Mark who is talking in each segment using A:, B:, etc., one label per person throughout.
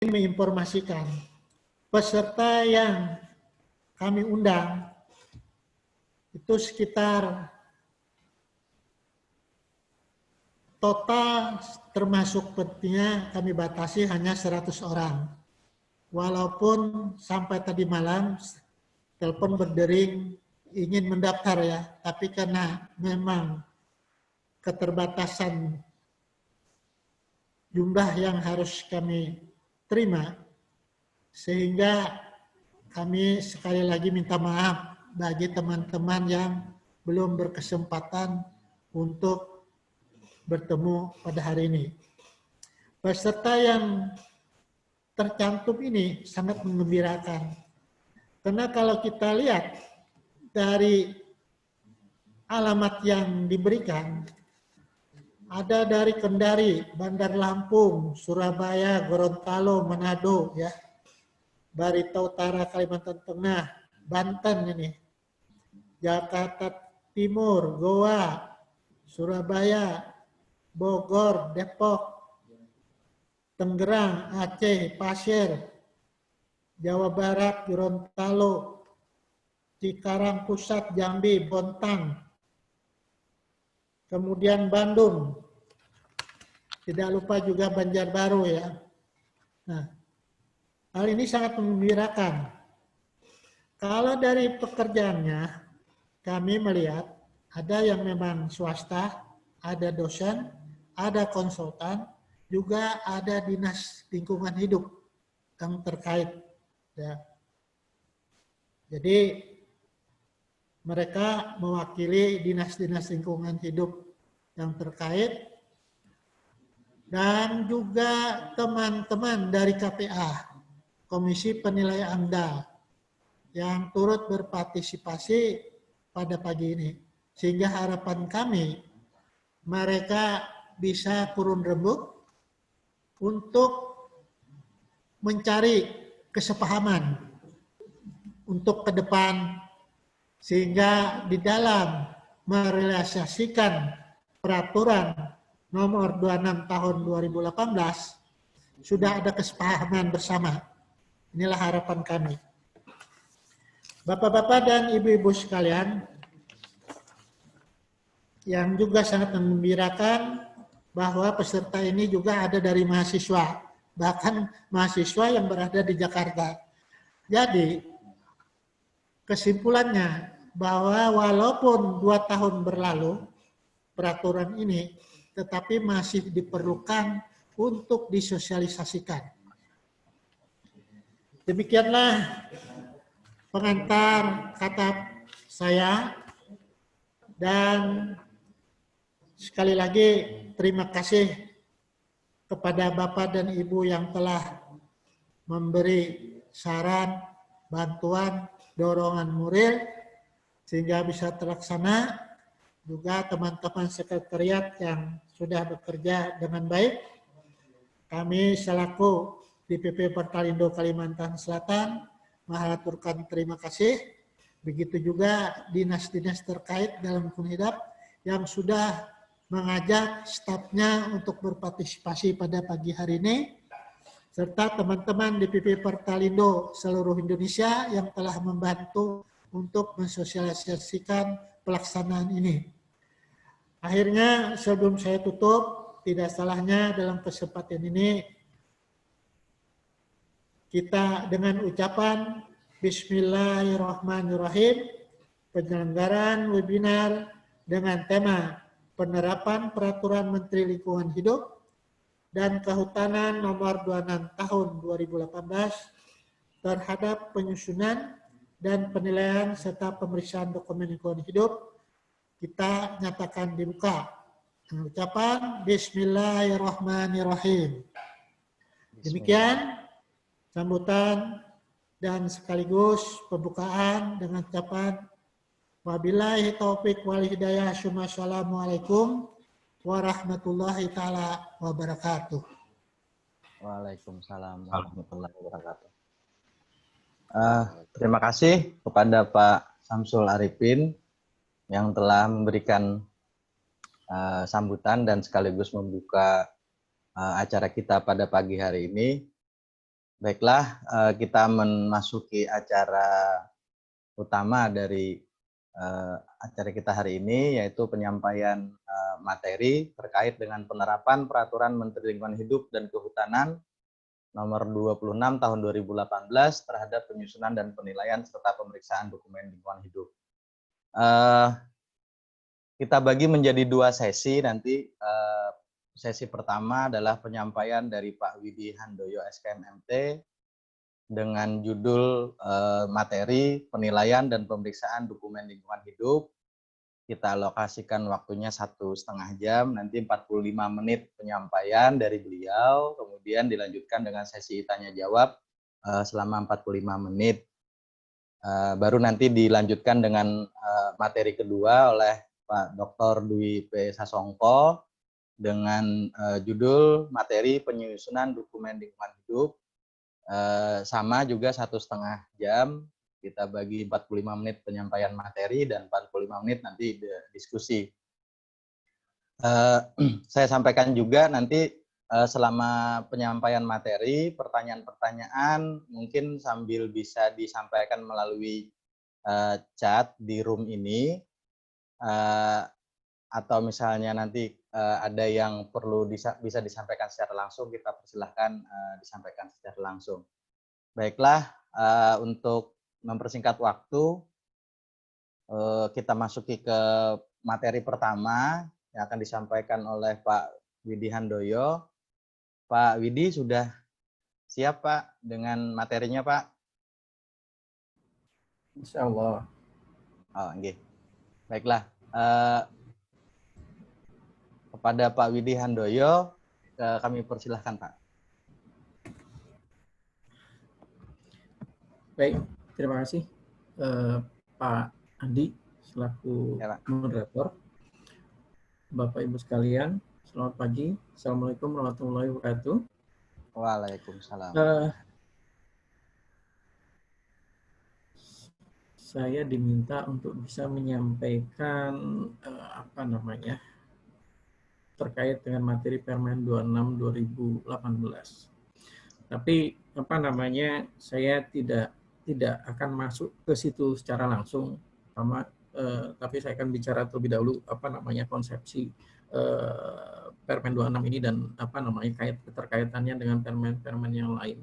A: menginformasikan peserta yang kami undang itu sekitar total termasuk petinya kami batasi hanya 100 orang. Walaupun sampai tadi malam telepon berdering ingin mendaftar ya, tapi karena memang keterbatasan jumlah yang harus kami terima, sehingga kami sekali lagi minta maaf bagi teman-teman yang belum berkesempatan untuk bertemu pada hari ini. Peserta yang tercantum ini sangat menggembirakan. Karena kalau kita lihat dari alamat yang diberikan, ada dari Kendari, Bandar Lampung, Surabaya, Gorontalo, Manado, ya, Barito Utara, Kalimantan Tengah, Banten ini, Jakarta Timur, Goa, Surabaya, Bogor, Depok, Tangerang, Aceh, Pasir, Jawa Barat, Gorontalo, Cikarang Pusat, Jambi, Bontang, kemudian Bandung, tidak lupa juga Banjarbaru ya. Nah, hal ini sangat menggembirakan. Kalau dari pekerjaannya, kami melihat ada yang memang swasta, ada dosen, ada konsultan, juga ada dinas lingkungan hidup yang terkait. Ya. Jadi mereka mewakili dinas-dinas lingkungan hidup yang terkait dan juga teman-teman dari KPA, Komisi Penilaian AMDAL, yang turut berpartisipasi pada pagi ini. Sehingga harapan kami mereka bisa turun rembuk untuk mencari kesepahaman untuk ke depan, sehingga di dalam merealisasikan peraturan nomor 26 tahun 2018 sudah ada kesepahaman bersama. Inilah harapan kami. Bapak-bapak dan ibu-ibu sekalian, yang juga sangat menggembirakan bahwa peserta ini juga ada dari mahasiswa, bahkan mahasiswa yang berada di Jakarta. Jadi, kesimpulannya bahwa walaupun 2 tahun berlalu peraturan ini, tetapi masih diperlukan untuk disosialisasikan. Demikianlah pengantar kata saya, dan sekali lagi terima kasih kepada Bapak dan Ibu yang telah memberi saran, bantuan, dorongan moral sehingga bisa terlaksana. Juga teman-teman sekretariat yang sudah bekerja dengan baik. Kami selaku DPP Pertalindo Kalimantan Selatan mengaturkan terima kasih. Begitu juga dinas-dinas terkait dalam lingkungan hidup yang sudah mengajak stafnya untuk berpartisipasi pada pagi hari ini, serta teman-teman DPP Pertalindo seluruh Indonesia yang telah membantu untuk mensosialisasikan pelaksanaan ini. Akhirnya sebelum saya tutup, tidak salahnya dalam kesempatan ini kita dengan ucapan Bismillahirrahmanirrahim, penyelenggaraan webinar dengan tema penerapan peraturan Menteri Lingkungan Hidup dan Kehutanan nomor 26 tahun 2018 terhadap penyusunan dan penilaian serta pemeriksaan dokumen lingkungan hidup kita nyatakan dibuka dengan ucapan Bismillahirrahmanirrahim. Demikian sambutan dan sekaligus pembukaan dengan ucapan wabillahi taufik wal hidayah. Assalamualaikum warahmatullahi taala wabarakatuh.
B: Waalaikumsalam warahmatullahi wabarakatuh. Terima kasih kepada Pak Samsul Arifin yang telah memberikan sambutan dan sekaligus membuka acara kita pada pagi hari ini. Baiklah, kita memasuki acara utama dari acara kita hari ini, yaitu penyampaian materi terkait dengan penerapan Peraturan Menteri Lingkungan Hidup dan Kehutanan Nomor 26 Tahun 2018 terhadap penyusunan dan penilaian serta pemeriksaan dokumen lingkungan hidup. Kita bagi menjadi 2 sesi nanti. Sesi pertama adalah penyampaian dari Pak Widi Handoyo SKMMT dengan judul materi penilaian dan pemeriksaan dokumen lingkungan hidup. Kita alokasikan waktunya 1,5 jam, nanti 45 menit penyampaian dari beliau, kemudian dilanjutkan dengan sesi tanya jawab selama 45 menit. Baru nanti dilanjutkan dengan materi kedua oleh Pak Dr. Dwi P. Sasongko dengan judul materi penyusunan dokumen lingkungan hidup, sama juga 1,5 jam, kita bagi 45 menit penyampaian materi dan 45 menit nanti diskusi. Saya sampaikan juga nanti selama penyampaian materi, pertanyaan-pertanyaan mungkin sambil bisa disampaikan melalui chat di room ini, atau misalnya nanti ada yang perlu bisa disampaikan secara langsung, kita persilahkan disampaikan secara langsung. Baiklah, untuk mempersingkat waktu, kita masuki ke materi pertama yang akan disampaikan oleh Pak Widi Handoyo. Pak Widi sudah siap, Pak, dengan materinya, Pak?
C: Insya Allah.
B: Oh, okay. Baiklah. Kepada Pak Widi Handoyo, kami persilahkan, Pak.
C: Baik, terima kasih Pak Andi selaku moderator. Bapak Ibu sekalian, selamat pagi. Assalamualaikum warahmatullahi wabarakatuh.
B: Waalaikumsalam.
C: Saya diminta untuk bisa menyampaikan terkait dengan materi Permen 26 2018. Tapi saya tidak akan masuk ke situ secara langsung, tapi saya akan bicara terlebih dahulu konsepsi Permen 26 ini dan keterkaitannya dengan permen-permen yang lain.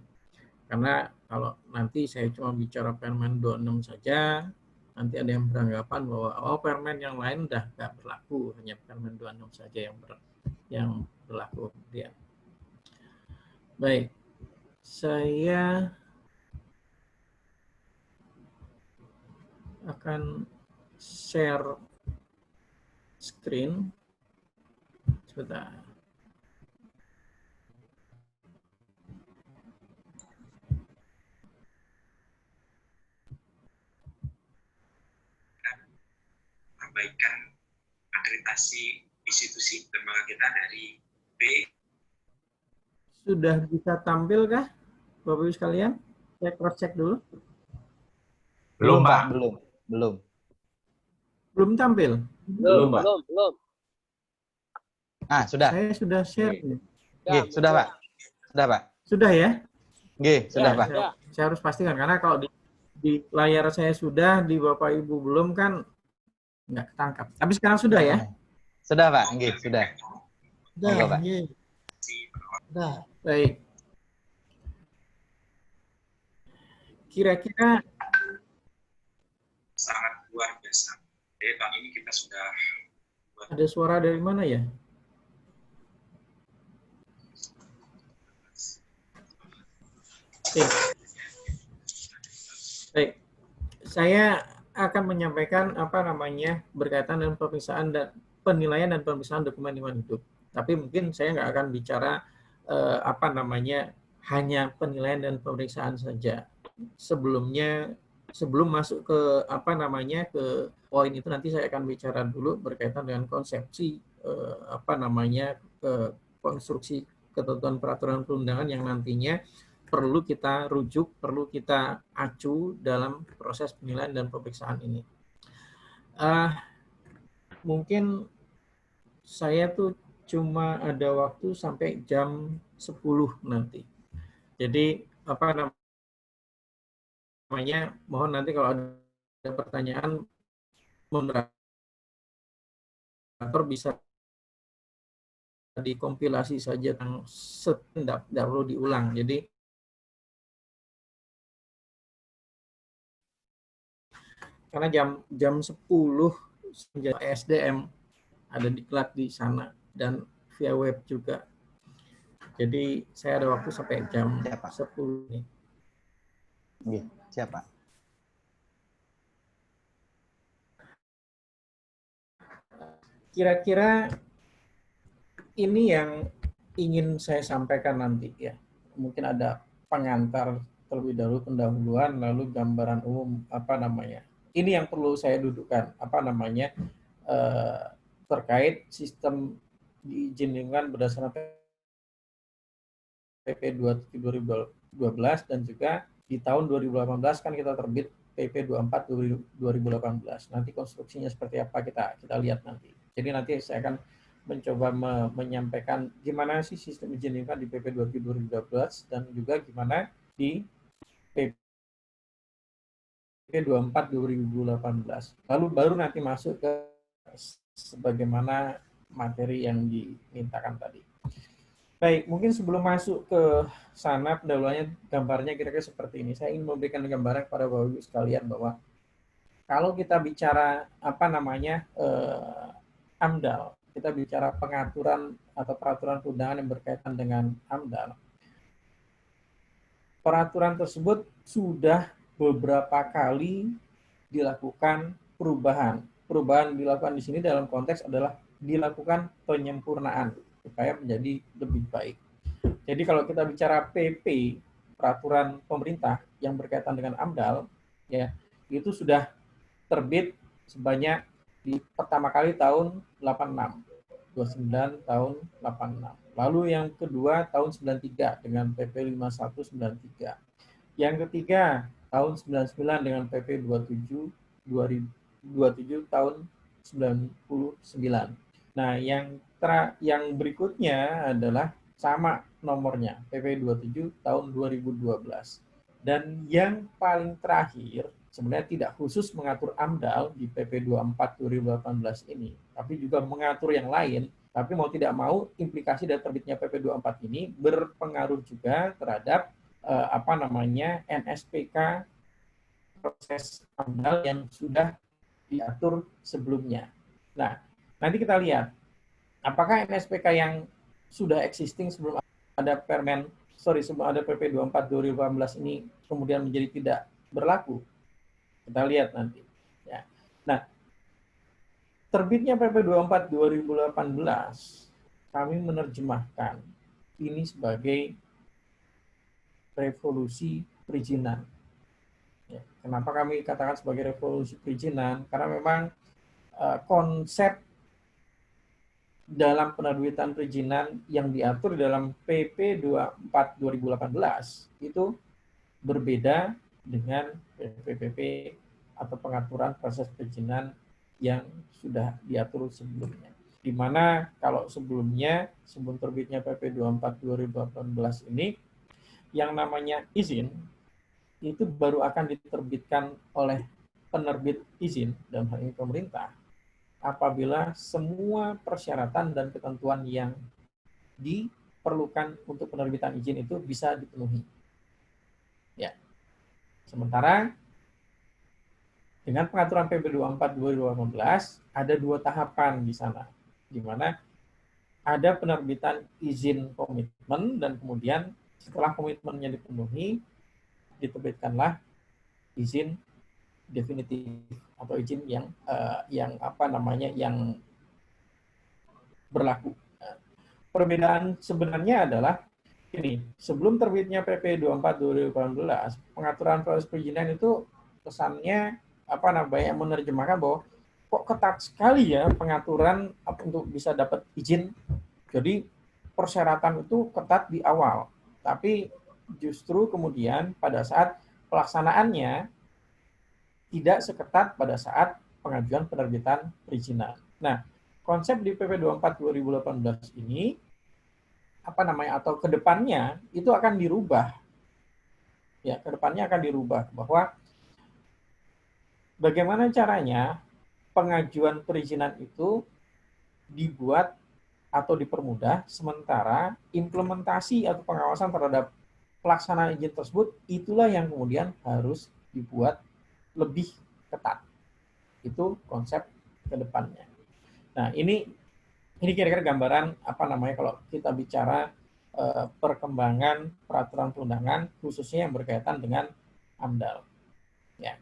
C: Karena kalau nanti saya cuma bicara Permen 26 saja, nanti ada yang beranggapan bahwa permen yang lain udah nggak berlaku, hanya Permen 26 saja yang berlaku. Ya. Baik, saya akan share screen. Sebentar.
D: Perbaikan akreditasi institusi lembaga kita dari B.
C: Sudah bisa tampil kah, Bapak Ibu sekalian? Saya cross check dulu.
B: Belum, Pak. Belum
C: Tampil?
B: Belum, Pak. Ah, sudah.
C: Saya sudah share.
B: Oke, sudah, Pak. Sudah, Pak.
C: Sudah ya?
B: Oke, sudah, Pak.
C: Saya harus pastikan, karena kalau di layar saya sudah, di Bapak Ibu belum kan nggak ketangkap. Tapi sekarang sudah ya?
B: Sudah, Pak. Oke, sudah.
A: Sudah,
B: Pak.
A: Sudah.
C: Baik. Kira-kira
D: sangat luar biasa. Jadi Bang, ini kita sudah
C: ada suara dari mana ya? Oke. Baik. Saya akan menyampaikan berkaitan dengan pemeriksaan dan penilaian dan pemeriksaan dokumen lingkungan hidup. Tapi mungkin saya nggak akan bicara hanya penilaian dan pemeriksaan saja. Sebelum masuk ke ke poin itu, nanti saya akan bicara dulu berkaitan dengan konsepsi konstruksi ketentuan peraturan perundangan yang nantinya perlu kita rujuk, perlu kita acu dalam proses penilaian dan pemeriksaan ini. Mungkin saya tuh cuma ada waktu sampai jam 10 nanti. Jadi apa namanya, mohon nanti kalau ada pertanyaan moderator bisa dikompilasi saja, tidak perlu diulang. Jadi karena jam 10 SDM ada diklat di sana dan via web juga. Jadi saya ada waktu sampai jam 10 nih.
B: Siapa?
C: Kira-kira ini yang ingin saya sampaikan nanti ya. Mungkin ada pengantar terlebih dahulu, pendahuluan, lalu gambaran umum apa namanya. Ini yang perlu saya dudukkan apa namanya terkait sistem diizinkan berdasarkan PP 27 2012 dan juga di tahun 2018 kan kita terbit PP 24 2018. Nanti konstruksinya seperti apa kita lihat nanti. Jadi nanti saya akan mencoba menyampaikan gimana sih sistem izin lingkungan di PP 27 2012 dan juga gimana di PP 24 2018. Lalu baru nanti masuk ke sebagaimana materi yang dimintakan tadi. Baik, mungkin sebelum masuk ke sana pendahuluannya gambarnya kira-kira seperti ini. Saya ingin memberikan gambaran kepada Bapak Ibu sekalian bahwa kalau kita bicara apa namanya AMDAL, kita bicara pengaturan atau peraturan perundangan yang berkaitan dengan AMDAL. Peraturan tersebut sudah beberapa kali dilakukan perubahan. Perubahan dilakukan di sini dalam konteks adalah dilakukan penyempurnaan supaya menjadi lebih baik. Jadi kalau kita bicara PP, peraturan pemerintah yang berkaitan dengan AMDAL, ya itu sudah terbit sebanyak di pertama kali tahun 86, 29 tahun 86. Lalu yang kedua tahun 93 dengan PP 5193. Yang ketiga tahun 99 dengan PP 27 tahun 99. Nah, yang berikutnya adalah sama nomornya, PP 27 tahun 2012. Dan yang paling terakhir, sebenarnya tidak khusus mengatur AMDAL di PP 24 2018 ini, tapi juga mengatur yang lain, tapi mau tidak mau implikasi dari terbitnya PP 24 ini berpengaruh juga terhadap NSPK proses AMDAL yang sudah diatur sebelumnya. Nah, nanti kita lihat apakah NSPK yang sudah existing sebelum ada sebelum ada PP 24 2018 ini kemudian menjadi tidak berlaku. Kita lihat nanti. Ya. Nah, terbitnya PP 24 2018 kami menerjemahkan ini sebagai revolusi perizinan. Ya. Kenapa kami katakan sebagai revolusi perizinan? Karena memang konsep dalam penerbitan perizinan yang diatur dalam PP 24 2018 itu berbeda dengan PPP atau pengaturan proses perizinan yang sudah diatur sebelumnya. Di mana kalau sebelumnya, sebelum terbitnya PP 24 2018 ini, yang namanya izin itu baru akan diterbitkan oleh penerbit izin, dalam hal ini pemerintah, apabila semua persyaratan dan ketentuan yang diperlukan untuk penerbitan izin itu bisa dipenuhi. Ya. Sementara dengan pengaturan PP 24 2018 ada dua tahapan di sana, di mana ada penerbitan izin komitmen dan kemudian setelah komitmennya dipenuhi diterbitkanlah izin definitif atau izin yang berlaku. Perbedaan sebenarnya adalah ini, sebelum terbitnya PP 24 2018, pengaturan proses perizinan itu kesannya menerjemahkan bahwa kok ketat sekali ya pengaturan untuk bisa dapat izin. Jadi persyaratan itu ketat di awal, tapi justru kemudian pada saat pelaksanaannya tidak seketat pada saat pengajuan penerbitan perizinan. Nah, konsep di PP 24 2018 ini atau ke depannya itu akan dirubah. ya kedepannya akan dirubah bahwa bagaimana caranya pengajuan perizinan itu dibuat atau dipermudah, sementara implementasi atau pengawasan terhadap pelaksanaan izin tersebut itulah yang kemudian harus dibuat lebih ketat. Itu konsep ke depannya. Nah, ini kira-kira gambaran apa namanya kalau kita bicara perkembangan peraturan perundangan khususnya yang berkaitan dengan AMDAL. Ya.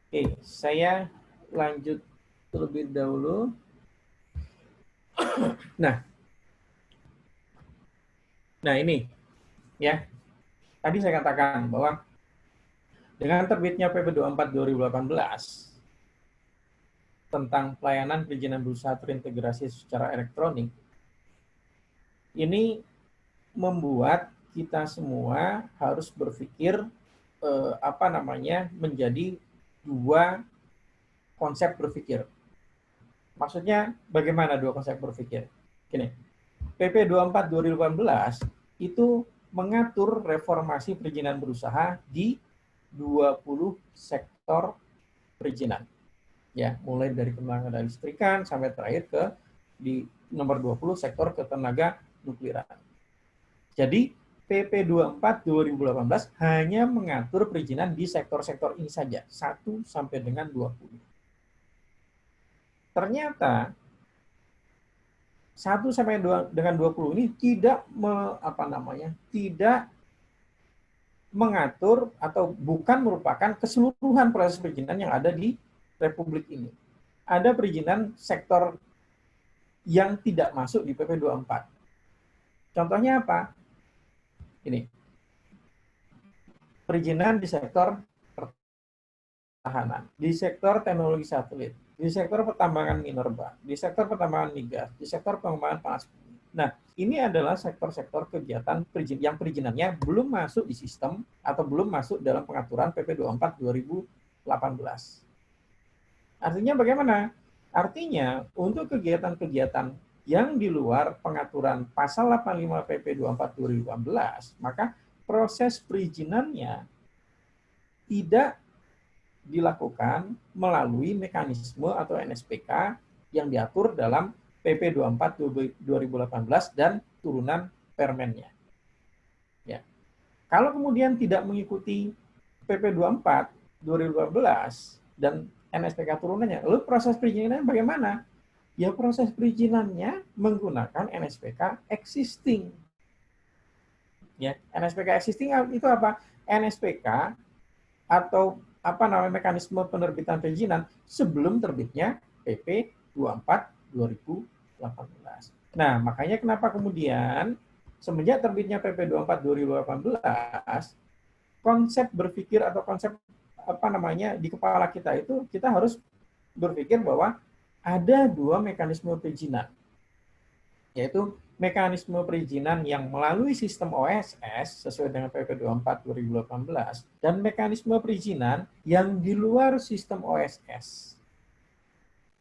C: Oke, saya lanjut terlebih dahulu. Nah ini ya. Tadi saya katakan bahwa dengan terbitnya PP 24 2018 tentang pelayanan perizinan berusaha terintegrasi secara elektronik, ini membuat kita semua harus berpikir menjadi dua konsep berpikir. Maksudnya bagaimana dua konsep berpikir? Gini, PP 24 2018 itu mengatur reformasi perizinan berusaha di 20 sektor perizinan. Ya, mulai dari ketenaga listrikan sampai terakhir ke di nomor 20 sektor ketenaga nukliran. Jadi PP 24 2018 hanya mengatur perizinan di sektor-sektor ini saja, 1 sampai dengan 20. Ternyata 1 sampai dengan 20 ini tidak tidak mengatur atau bukan merupakan keseluruhan proses perizinan yang ada di Republik ini. Ada perizinan sektor yang tidak masuk di PP 24. Contohnya apa? Ini. Perizinan di sektor pertahanan, di sektor teknologi satelit, di sektor pertambangan minerba, di sektor pertambangan migas, di sektor pengembangan panas bumi. Nah, ini adalah sektor-sektor kegiatan yang perizinannya belum masuk di sistem atau belum masuk dalam pengaturan PP 24 2018. Artinya bagaimana? Artinya untuk kegiatan-kegiatan yang di luar pengaturan pasal 85 PP 24 2018, maka proses perizinannya tidak dilakukan melalui mekanisme atau NSPK yang diatur dalam PP 24 2018 dan turunan permennya. Ya. Kalau kemudian tidak mengikuti PP 24 2018 dan NSPK turunannya, lalu proses perizinannya bagaimana? Ya proses perizinannya menggunakan NSPK existing. Ya, NSPK existing itu apa? NSPK atau mekanisme penerbitan perizinan sebelum terbitnya PP 24 2018. Nah, makanya kenapa kemudian semenjak terbitnya PP 24 2018 konsep berpikir atau konsep di kepala kita itu kita harus berpikir bahwa ada dua mekanisme perizinan, yaitu mekanisme perizinan yang melalui sistem OSS sesuai dengan PP 24 2018 dan mekanisme perizinan yang di luar sistem OSS.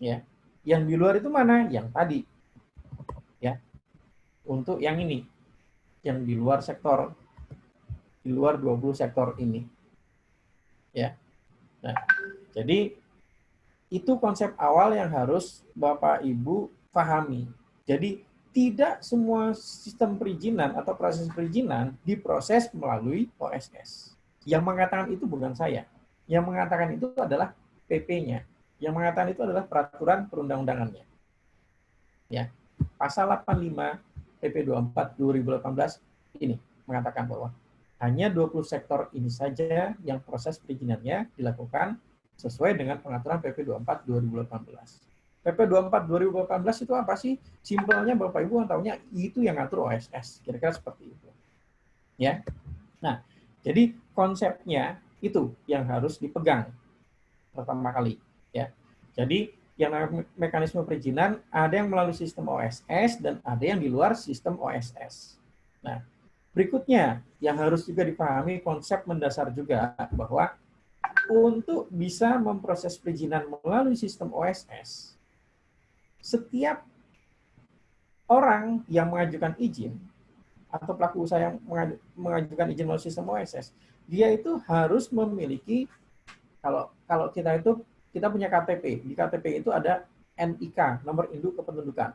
C: Ya, yang di luar itu mana? Yang tadi. Ya. Untuk yang ini, yang di luar sektor, di luar 20 sektor ini. Ya. Nah, jadi itu konsep awal yang harus Bapak Ibu pahami. Jadi tidak semua sistem perizinan atau proses perizinan diproses melalui OSS. Yang mengatakan itu bukan saya. Yang mengatakan itu adalah PP-nya. Yang mengatakan itu adalah peraturan perundang-undangannya. Ya. Pasal 85 PP 24 2018 ini mengatakan bahwa hanya 20 sektor ini saja yang proses perizinannya dilakukan sesuai dengan pengaturan PP 24 2018. PP 24 2018 itu apa sih? Simpelnya Bapak Ibu tahunya itu yang ngatur OSS. Kira-kira seperti itu. Ya. Nah, jadi konsepnya itu yang harus dipegang pertama kali, ya. Jadi yang mekanisme perizinan ada yang melalui sistem OSS dan ada yang di luar sistem OSS. Nah, berikutnya yang harus juga dipahami konsep mendasar juga bahwa untuk bisa memproses perizinan melalui sistem OSS, setiap orang yang mengajukan izin atau pelaku usaha yang mengajukan izin melalui sistem OSS, dia itu harus memiliki, kalau kita punya KTP, di KTP itu ada NIK, nomor induk kependudukan.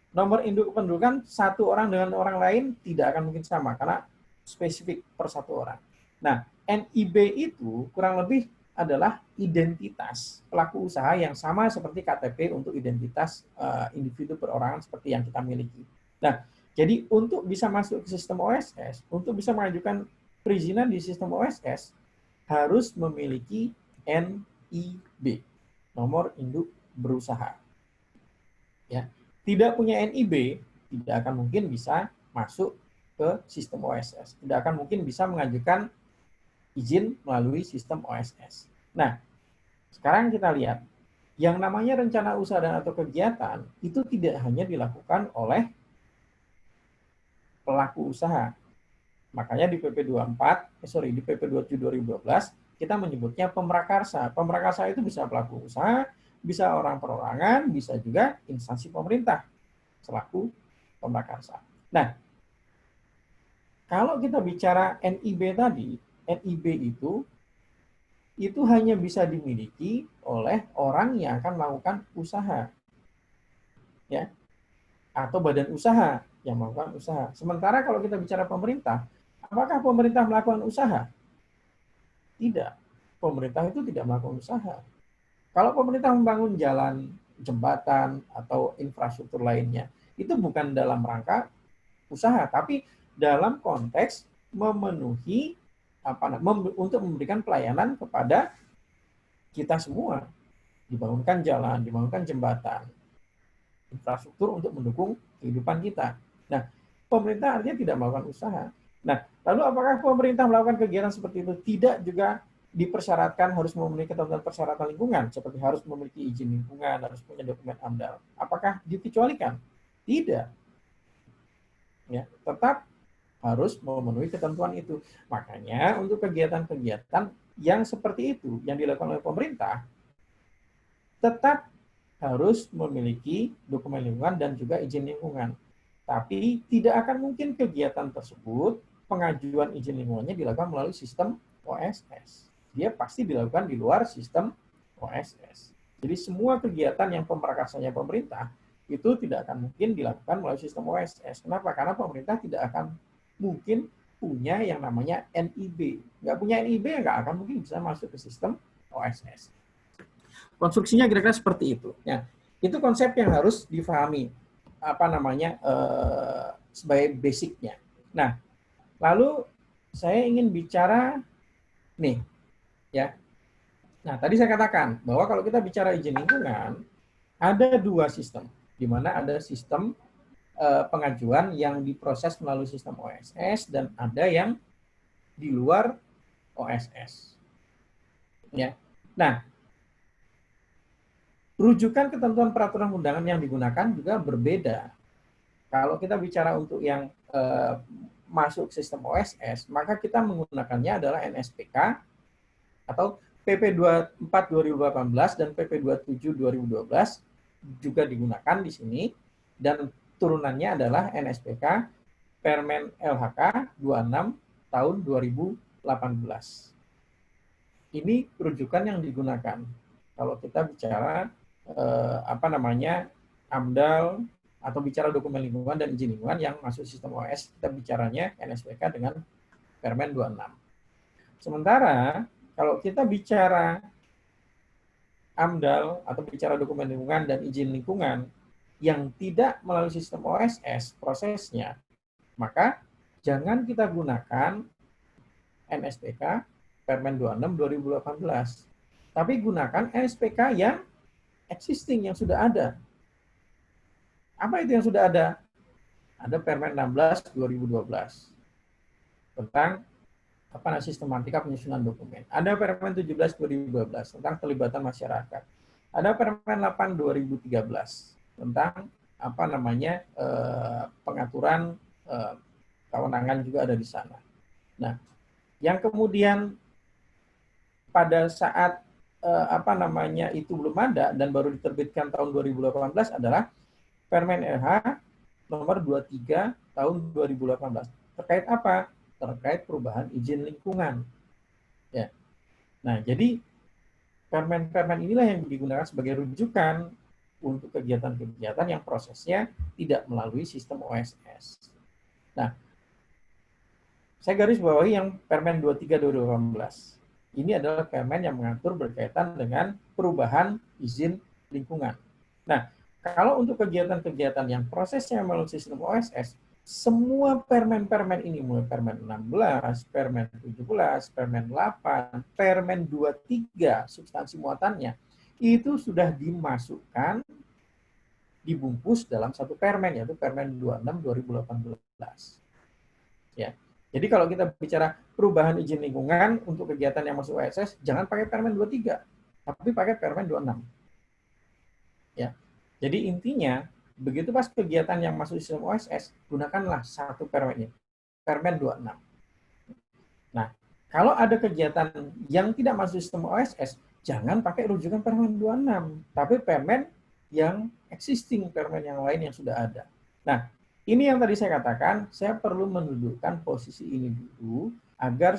C: Nomor induk kependudukan satu orang dengan orang lain tidak akan mungkin sama karena spesifik per satu orang. Nah, NIB itu kurang lebih adalah identitas pelaku usaha yang sama seperti KTP untuk identitas individu perorangan seperti yang kita miliki. Nah, jadi untuk bisa masuk ke sistem OSS, untuk bisa mengajukan perizinan di sistem OSS, harus memiliki NIB, nomor induk berusaha. Ya, tidak punya NIB, tidak akan mungkin bisa masuk ke sistem OSS. Tidak akan mungkin bisa mengajukan izin melalui sistem OSS. Nah, sekarang kita lihat, yang namanya rencana usaha dan atau kegiatan itu tidak hanya dilakukan oleh pelaku usaha. Makanya di PP 27 2012 kita menyebutnya pemrakarsa. Pemrakarsa itu bisa pelaku usaha, bisa orang perorangan, bisa juga instansi pemerintah selaku pemrakarsa. Nah, kalau kita bicara NIB tadi, NIB itu hanya bisa dimiliki oleh orang yang akan melakukan usaha, ya, atau badan usaha yang melakukan usaha. Sementara kalau kita bicara pemerintah, apakah pemerintah melakukan usaha? Tidak. Pemerintah itu tidak melakukan usaha. Kalau pemerintah membangun jalan, jembatan, atau infrastruktur lainnya, itu bukan dalam rangka usaha, tapi dalam konteks memenuhi untuk memberikan pelayanan kepada kita semua. Dibangunkan jalan, dibangunkan jembatan, infrastruktur untuk mendukung kehidupan kita. Nah, pemerintah artinya tidak melakukan usaha. Nah, lalu apakah pemerintah melakukan kegiatan seperti itu? Tidak juga dipersyaratkan harus memenuhi ketentuan persyaratan lingkungan, seperti harus memiliki izin lingkungan, harus punya dokumen AMDAL. Apakah dikecualikan? Tidak. Ya, tetap harus memenuhi ketentuan itu. Makanya untuk kegiatan-kegiatan yang seperti itu, yang dilakukan oleh pemerintah, tetap harus memiliki dokumen lingkungan dan juga izin lingkungan. Tapi tidak akan mungkin kegiatan tersebut, pengajuan izin lingkungannya dilakukan melalui sistem OSS. Dia pasti dilakukan di luar sistem OSS. Jadi semua kegiatan yang pemrakarsanya pemerintah itu tidak akan mungkin dilakukan melalui sistem OSS. Kenapa? Karena pemerintah tidak akan mungkin punya yang namanya NIB. Nggak punya NIB, ya nggak akan mungkin bisa masuk ke sistem OSS. Konstruksinya kira-kira seperti itu. Ya, itu konsep yang harus difahami sebagai basicnya. Nah, lalu saya ingin bicara nih, ya. Nah, tadi saya katakan bahwa kalau kita bicara izin lingkungan, ada dua sistem, di mana ada sistem pengajuan yang diproses melalui sistem OSS dan ada yang di luar OSS. Ya. Nah, rujukan ketentuan peraturan undangan yang digunakan juga berbeda. Kalau kita bicara untuk yang masuk sistem OSS, maka kita menggunakannya adalah NSPK atau PP 24 2018 dan PP 27 2012 juga digunakan di sini, dan turunannya adalah NSPK Permen LHK 26 tahun 2018. Ini rujukan yang digunakan. Kalau kita bicara AMDAL atau bicara dokumen lingkungan dan izin lingkungan yang masuk sistem OS, kita bicaranya NSPK dengan Permen 26. Sementara kalau kita bicara AMDAL atau bicara dokumen lingkungan dan izin lingkungan yang tidak melalui sistem OSS prosesnya, maka jangan kita gunakan NSPK Permen 26 2018. Tapi gunakan NSPK yang existing, yang sudah ada. Apa itu yang sudah ada? Ada Permen 16 2012 tentang sistematika penyusunan dokumen. Ada Permen 17 2012 tentang pelibatan masyarakat. Ada Permen 8 2013 tentang pengaturan kewenangan juga ada di sana. Nah, yang kemudian pada saat itu belum ada dan baru diterbitkan tahun 2018 adalah Permen LH nomor 23 tahun 2018. Terkait apa? Terkait perubahan izin lingkungan. Ya. Nah, jadi permen-permen inilah yang digunakan sebagai rujukan untuk kegiatan-kegiatan yang prosesnya tidak melalui sistem OSS. Nah, saya garis bawahi yang Permen 23 2018. Ini adalah permen yang mengatur berkaitan dengan perubahan izin lingkungan. Nah, kalau untuk kegiatan-kegiatan yang prosesnya melalui sistem OSS, semua permen-permen ini, mulai Permen 16, Permen 17, Permen 8, Permen 23, substansi muatannya, itu sudah dimasukkan, dibungkus dalam satu permen, yaitu Permen 26 2018. Ya. Jadi kalau kita bicara perubahan izin lingkungan untuk kegiatan yang masuk OSS, jangan pakai Permen 23, tapi pakai Permen 26. Ya. Jadi intinya, begitu pas kegiatan yang masuk sistem OSS, gunakanlah satu permen ini, Permen 26. Nah, kalau ada kegiatan yang tidak masuk sistem OSS, jangan pakai rujukan Permen 26, tapi permen yang existing, permen yang lain yang sudah ada. Nah, ini yang tadi saya katakan, saya perlu mendudukkan posisi ini dulu agar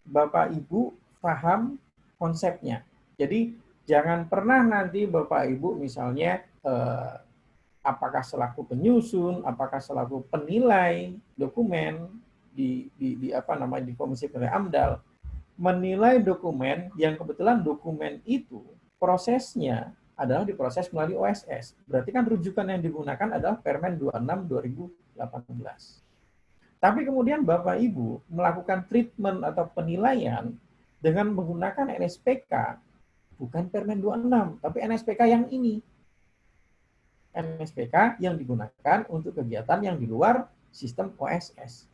C: Bapak Ibu paham konsepnya. Jadi jangan pernah nanti Bapak Ibu misalnya apakah selaku penyusun, apakah selaku penilai dokumen di Komisi Penilai AMDAL menilai dokumen yang kebetulan dokumen itu prosesnya adalah diproses melalui OSS. Berarti kan rujukan yang digunakan adalah Permen 26 2018. Tapi kemudian Bapak Ibu melakukan treatment atau penilaian dengan menggunakan NSPK, bukan Permen 26, tapi NSPK yang ini. NSPK yang digunakan untuk kegiatan yang di luar sistem OSS.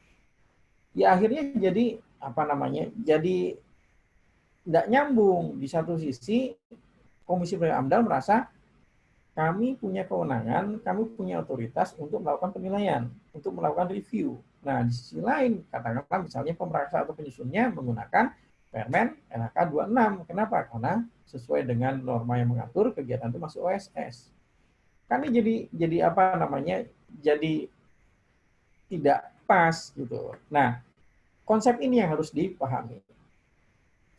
C: Ya akhirnya jadi jadi tidak nyambung. Di satu sisi Komisi Penilai AMDAL merasa kami punya kewenangan, kami punya otoritas untuk melakukan penilaian, untuk melakukan review. Nah, di sisi lain, katakanlah misalnya pemeriksa atau penyusunnya menggunakan Permen LHK 26. Kenapa? Karena sesuai dengan norma yang mengatur kegiatan itu masuk OSS. Kami jadi jadi tidak pas gitu. Nah, konsep ini yang harus dipahami.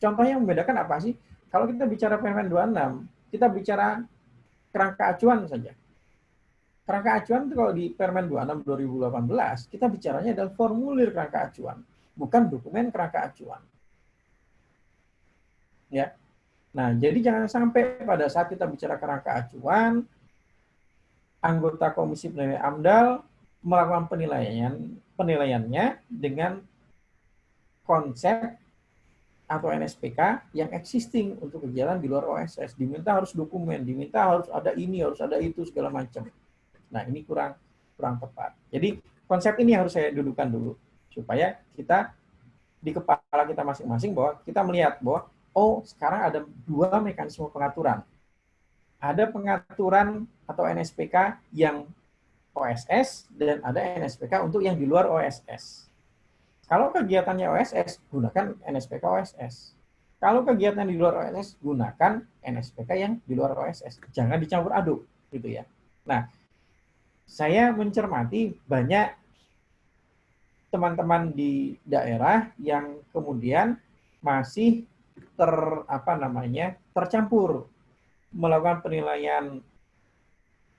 C: Contohnya yang membedakan apa sih? Kalau kita bicara Permen 26, kita bicara kerangka acuan saja. Kerangka acuan itu kalau di Permen 26 2018, kita bicaranya adalah formulir kerangka acuan, bukan dokumen kerangka acuan. Ya. Nah, jadi jangan sampai pada saat kita bicara kerangka acuan, anggota Komisi Penilai AMDAL melakukan penilaiannya dengan konsep atau NSPK yang existing untuk kegiatan di luar OSS. Diminta harus dokumen, diminta harus ada ini, harus ada itu, segala macam. Nah, ini kurang tepat. Jadi, konsep ini harus saya dudukkan dulu, supaya kita, di kepala kita masing-masing, bahwa kita melihat bahwa, oh, sekarang ada dua mekanisme pengaturan. Ada pengaturan atau NSPK yang OSS, dan ada NSPK untuk yang di luar OSS. Kalau kegiatannya OSS, gunakan NSPK OSS. Kalau kegiatan di luar OSS, gunakan NSPK yang di luar OSS. Jangan dicampur aduk, gitu ya. Nah, saya mencermati banyak teman-teman di daerah yang kemudian masih tercampur melakukan penilaian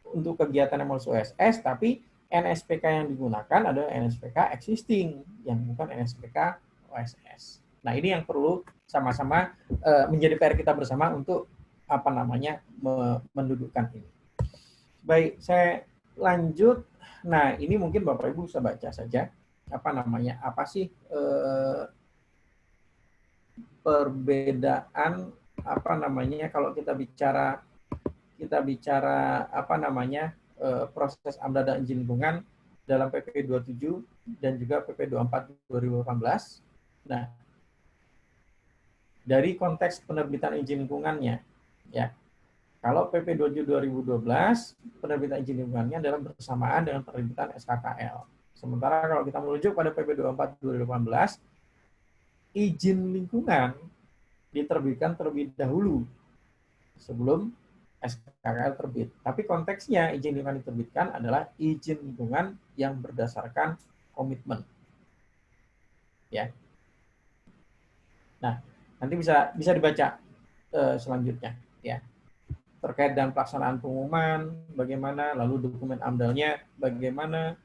C: untuk kegiatan yang masuk OSS, tapi NSPK yang digunakan adalah NSPK existing, yang bukan NSPK OSS. Nah, ini yang perlu sama-sama menjadi PR kita bersama untuk mendudukkan ini. Baik, saya lanjut. Nah, ini mungkin Bapak Ibu bisa baca saja apa sih perbedaan kalau kita bicara proses AMDAL dan izin lingkungan dalam PP 27 dan juga PP 24 2018. Nah, dari konteks penerbitan izin lingkungannya, ya. Kalau PP 27 2012, penerbitan izin lingkungannya adalah bersamaan dengan penerbitan SKKL. Sementara kalau kita merujuk pada PP 24 2018, izin lingkungan diterbitkan terlebih dahulu sebelum SKKL terbit. Tapi konteksnya izin lingkungan diterbitkan adalah izin lingkungan yang berdasarkan komitmen. Ya. Nah, nanti bisa dibaca selanjutnya ya. Terkait dengan pelaksanaan pengumuman bagaimana, lalu dokumen AMDAL-nya bagaimana,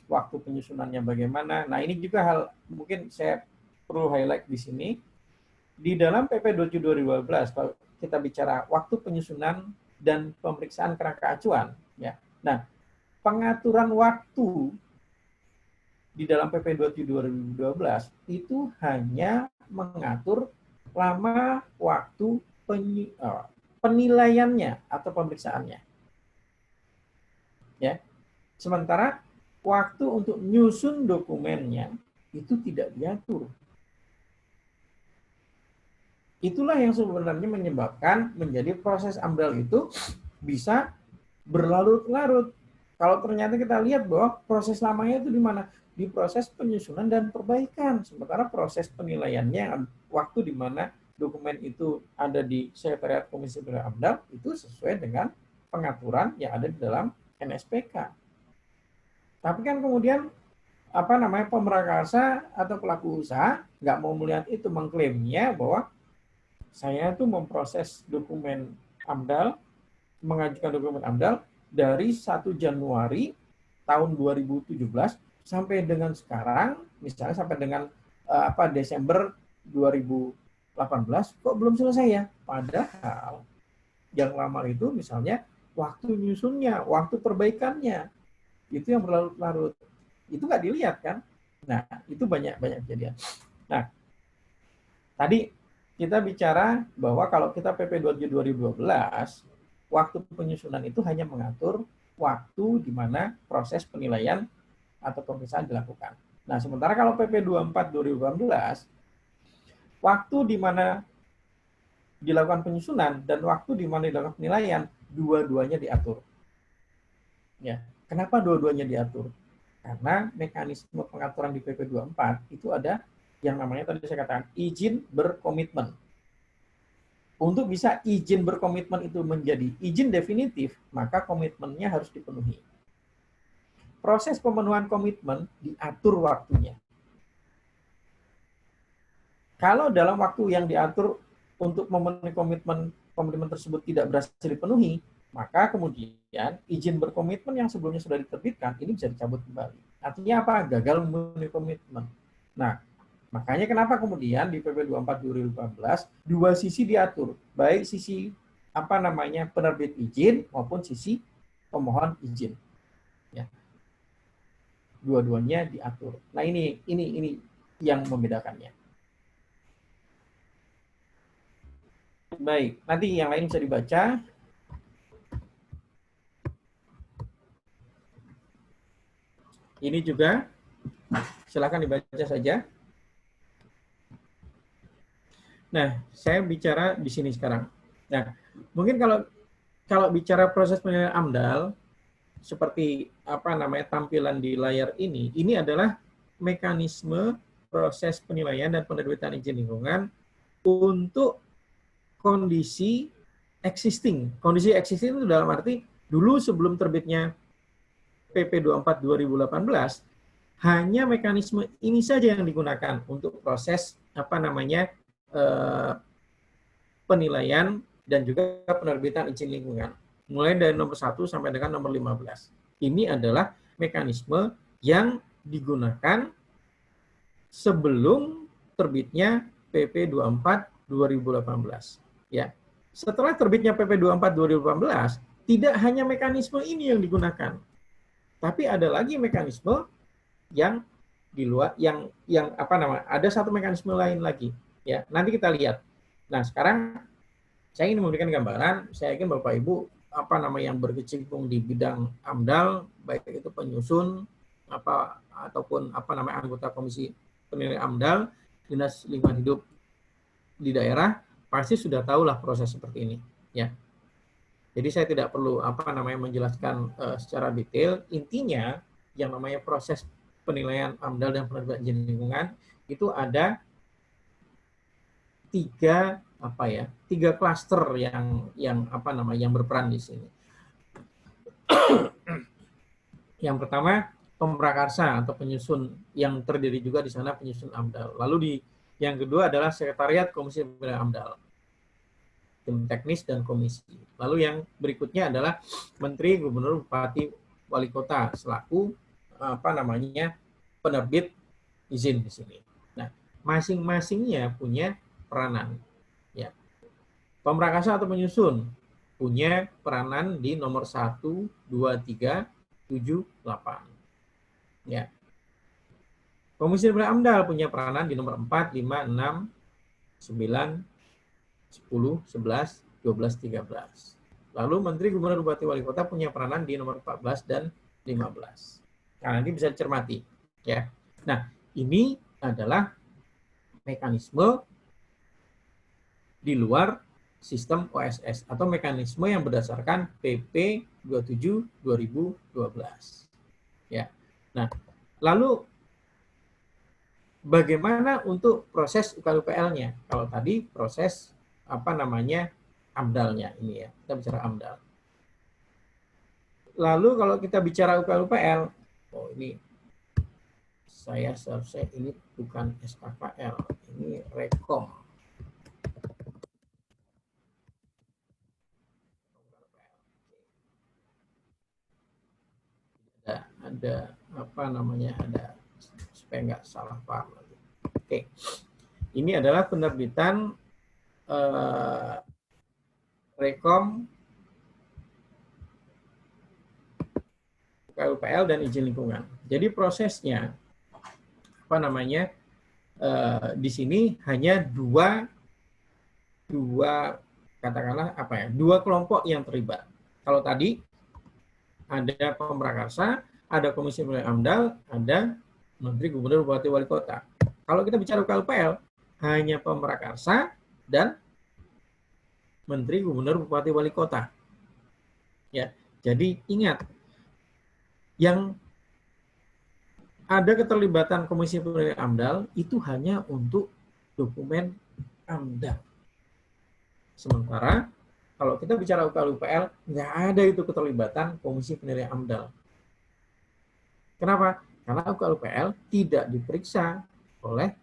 C: waktu penyusunannya bagaimana. Nah, ini juga hal mungkin saya perlu highlight di sini. Di dalam PP 27 2012 kalau kita bicara waktu penyusunan dan pemeriksaan kerangka acuan ya. Nah, pengaturan waktu di dalam PP 27 2012 itu hanya mengatur lama waktu penilaiannya atau pemeriksaannya. Ya. Sementara waktu untuk nyusun dokumennya itu tidak diatur. Itulah yang sebenarnya menyebabkan menjadi proses AMDAL itu bisa berlarut-larut. Kalau ternyata kita lihat bahwa proses lamanya itu di mana? Di proses penyusunan dan perbaikan. Sementara proses penilaiannya, waktu di mana dokumen itu ada di Sekretariat Komisi Pemilihan AMDAL, itu sesuai dengan pengaturan yang ada di dalam NSPK. Tapi kan kemudian pemrakarsa atau pelaku usaha nggak mau melihat itu, mengklaimnya bahwa saya itu memproses dokumen AMDAL, mengajukan dokumen AMDAL dari 1 Januari tahun 2017 sampai dengan sekarang, misalnya sampai dengan Desember 2018, kok belum selesai ya? Padahal yang lama itu misalnya waktu nyusunnya, waktu perbaikannya, itu yang berlarut-larut. Itu nggak dilihat kan? Nah, itu banyak kejadian. Nah, tadi kita bicara bahwa kalau kita PP 27 2012, waktu penyusunan itu hanya mengatur waktu di mana proses penilaian atau pemeriksaan dilakukan. Nah, sementara kalau PP 24 2018, waktu di mana dilakukan penyusunan dan waktu di mana dilakukan penilaian, dua-duanya diatur. Ya, kenapa dua-duanya diatur? Karena mekanisme pengaturan di PP 24 itu ada yang namanya tadi saya katakan izin berkomitmen. Untuk bisa izin berkomitmen itu menjadi izin definitif, maka komitmennya harus dipenuhi. Proses pemenuhan komitmen diatur waktunya. Kalau dalam waktu yang diatur untuk memenuhi komitmen tersebut tidak berhasil dipenuhi, maka kemudian izin berkomitmen yang sebelumnya sudah diterbitkan ini bisa dicabut kembali. Artinya apa? Gagal memenuhi komitmen. Nah, makanya kenapa kemudian di PP 24 2018 dua sisi diatur, baik sisi penerbit izin maupun sisi pemohon izin. Ya. Dua-duanya diatur. Nah, ini yang membedakannya. Baik, nanti yang lain bisa dibaca. Ini juga silakan dibaca saja. Nah, saya bicara di sini sekarang. Nah, mungkin kalau bicara proses penilaian AMDAL seperti tampilan di layar ini adalah mekanisme proses penilaian dan penerbitan izin lingkungan untuk kondisi existing. Kondisi existing itu dalam arti dulu sebelum terbitnya PP 24 2018 hanya mekanisme ini saja yang digunakan untuk proses penilaian dan juga penerbitan izin lingkungan. Mulai dari nomor 1 sampai dengan nomor 15. Ini adalah mekanisme yang digunakan sebelum terbitnya PP 24 2018. Ya. Setelah terbitnya PP 24 2018, tidak hanya mekanisme ini yang digunakan. Tapi ada lagi mekanisme yang di luar ada satu mekanisme lain lagi. Ya, nanti kita lihat. Nah, sekarang saya ingin memberikan gambaran, saya yakin Bapak Ibu yang berkecimpung di bidang AMDAL, baik itu penyusun ataupun anggota komisi penilaian AMDAL, Dinas Lingkungan Hidup di daerah, pasti sudah tahulah proses seperti ini, ya. Jadi saya tidak perlu menjelaskan secara detail. Intinya yang namanya proses penilaian AMDAL dan penerbitan izin lingkungan itu ada 3 apa ya, 3 klaster yang apa namanya yang berperan di sini. Yang pertama pemprakarsa atau penyusun, yang terdiri juga di sana penyusun AMDAL. Lalu yang kedua adalah sekretariat komisi pemilihan AMDAL, tim teknis dan komisi. Lalu yang berikutnya adalah menteri, gubernur, bupati, wali kota selaku apa namanya penerbit izin di sini. Nah, masing-masingnya punya peranan. Ya. Pemprakarsa atau penyusun punya peranan di nomor 1, 2, 3, 7, 8. Ya. Komisi pemilihan AMDAL punya peranan di nomor 4, 5, 6, 9, 10, 11, 12, 13. Lalu Menteri, Gubernur, Bupati, Wali Kota punya peranan di nomor 14 dan 15. Nah, nanti bisa dicermati. Ya. Nah, ini adalah mekanisme di luar sistem OSS atau mekanisme yang berdasarkan PP 27 2012. Ya. Nah, lalu bagaimana untuk proses UKLUPL-nya? Kalau tadi proses apa namanya AMDAL-nya ini ya, kita bicara AMDAL. Lalu kalau kita bicara UKLUPL, oh ini saya seharusnya ini bukan SKKL, ini Rekom. Ada apa namanya, ada supaya nggak salah paham lagi. Oke, ini adalah penerbitan Rekom UKLUPL dan izin lingkungan. Jadi prosesnya apa namanya di sini hanya dua katakanlah apa ya, dua kelompok yang terlibat. Kalau tadi ada pemprakarsa, ada komisi pemilihan AMDAL, ada menteri, gubernur, bupati, wali kota. Kalau kita bicara UKLUPL, hanya pemprakarsa dan menteri, gubernur, bupati, wali kota. Ya, jadi ingat, yang ada keterlibatan komisi pemilihan AMDAL itu hanya untuk dokumen AMDAL. Sementara kalau kita bicara UKLUPL, nggak ada itu keterlibatan komisi penilai AMDAL. Kenapa? Karena UKLUPL tidak diperiksa oleh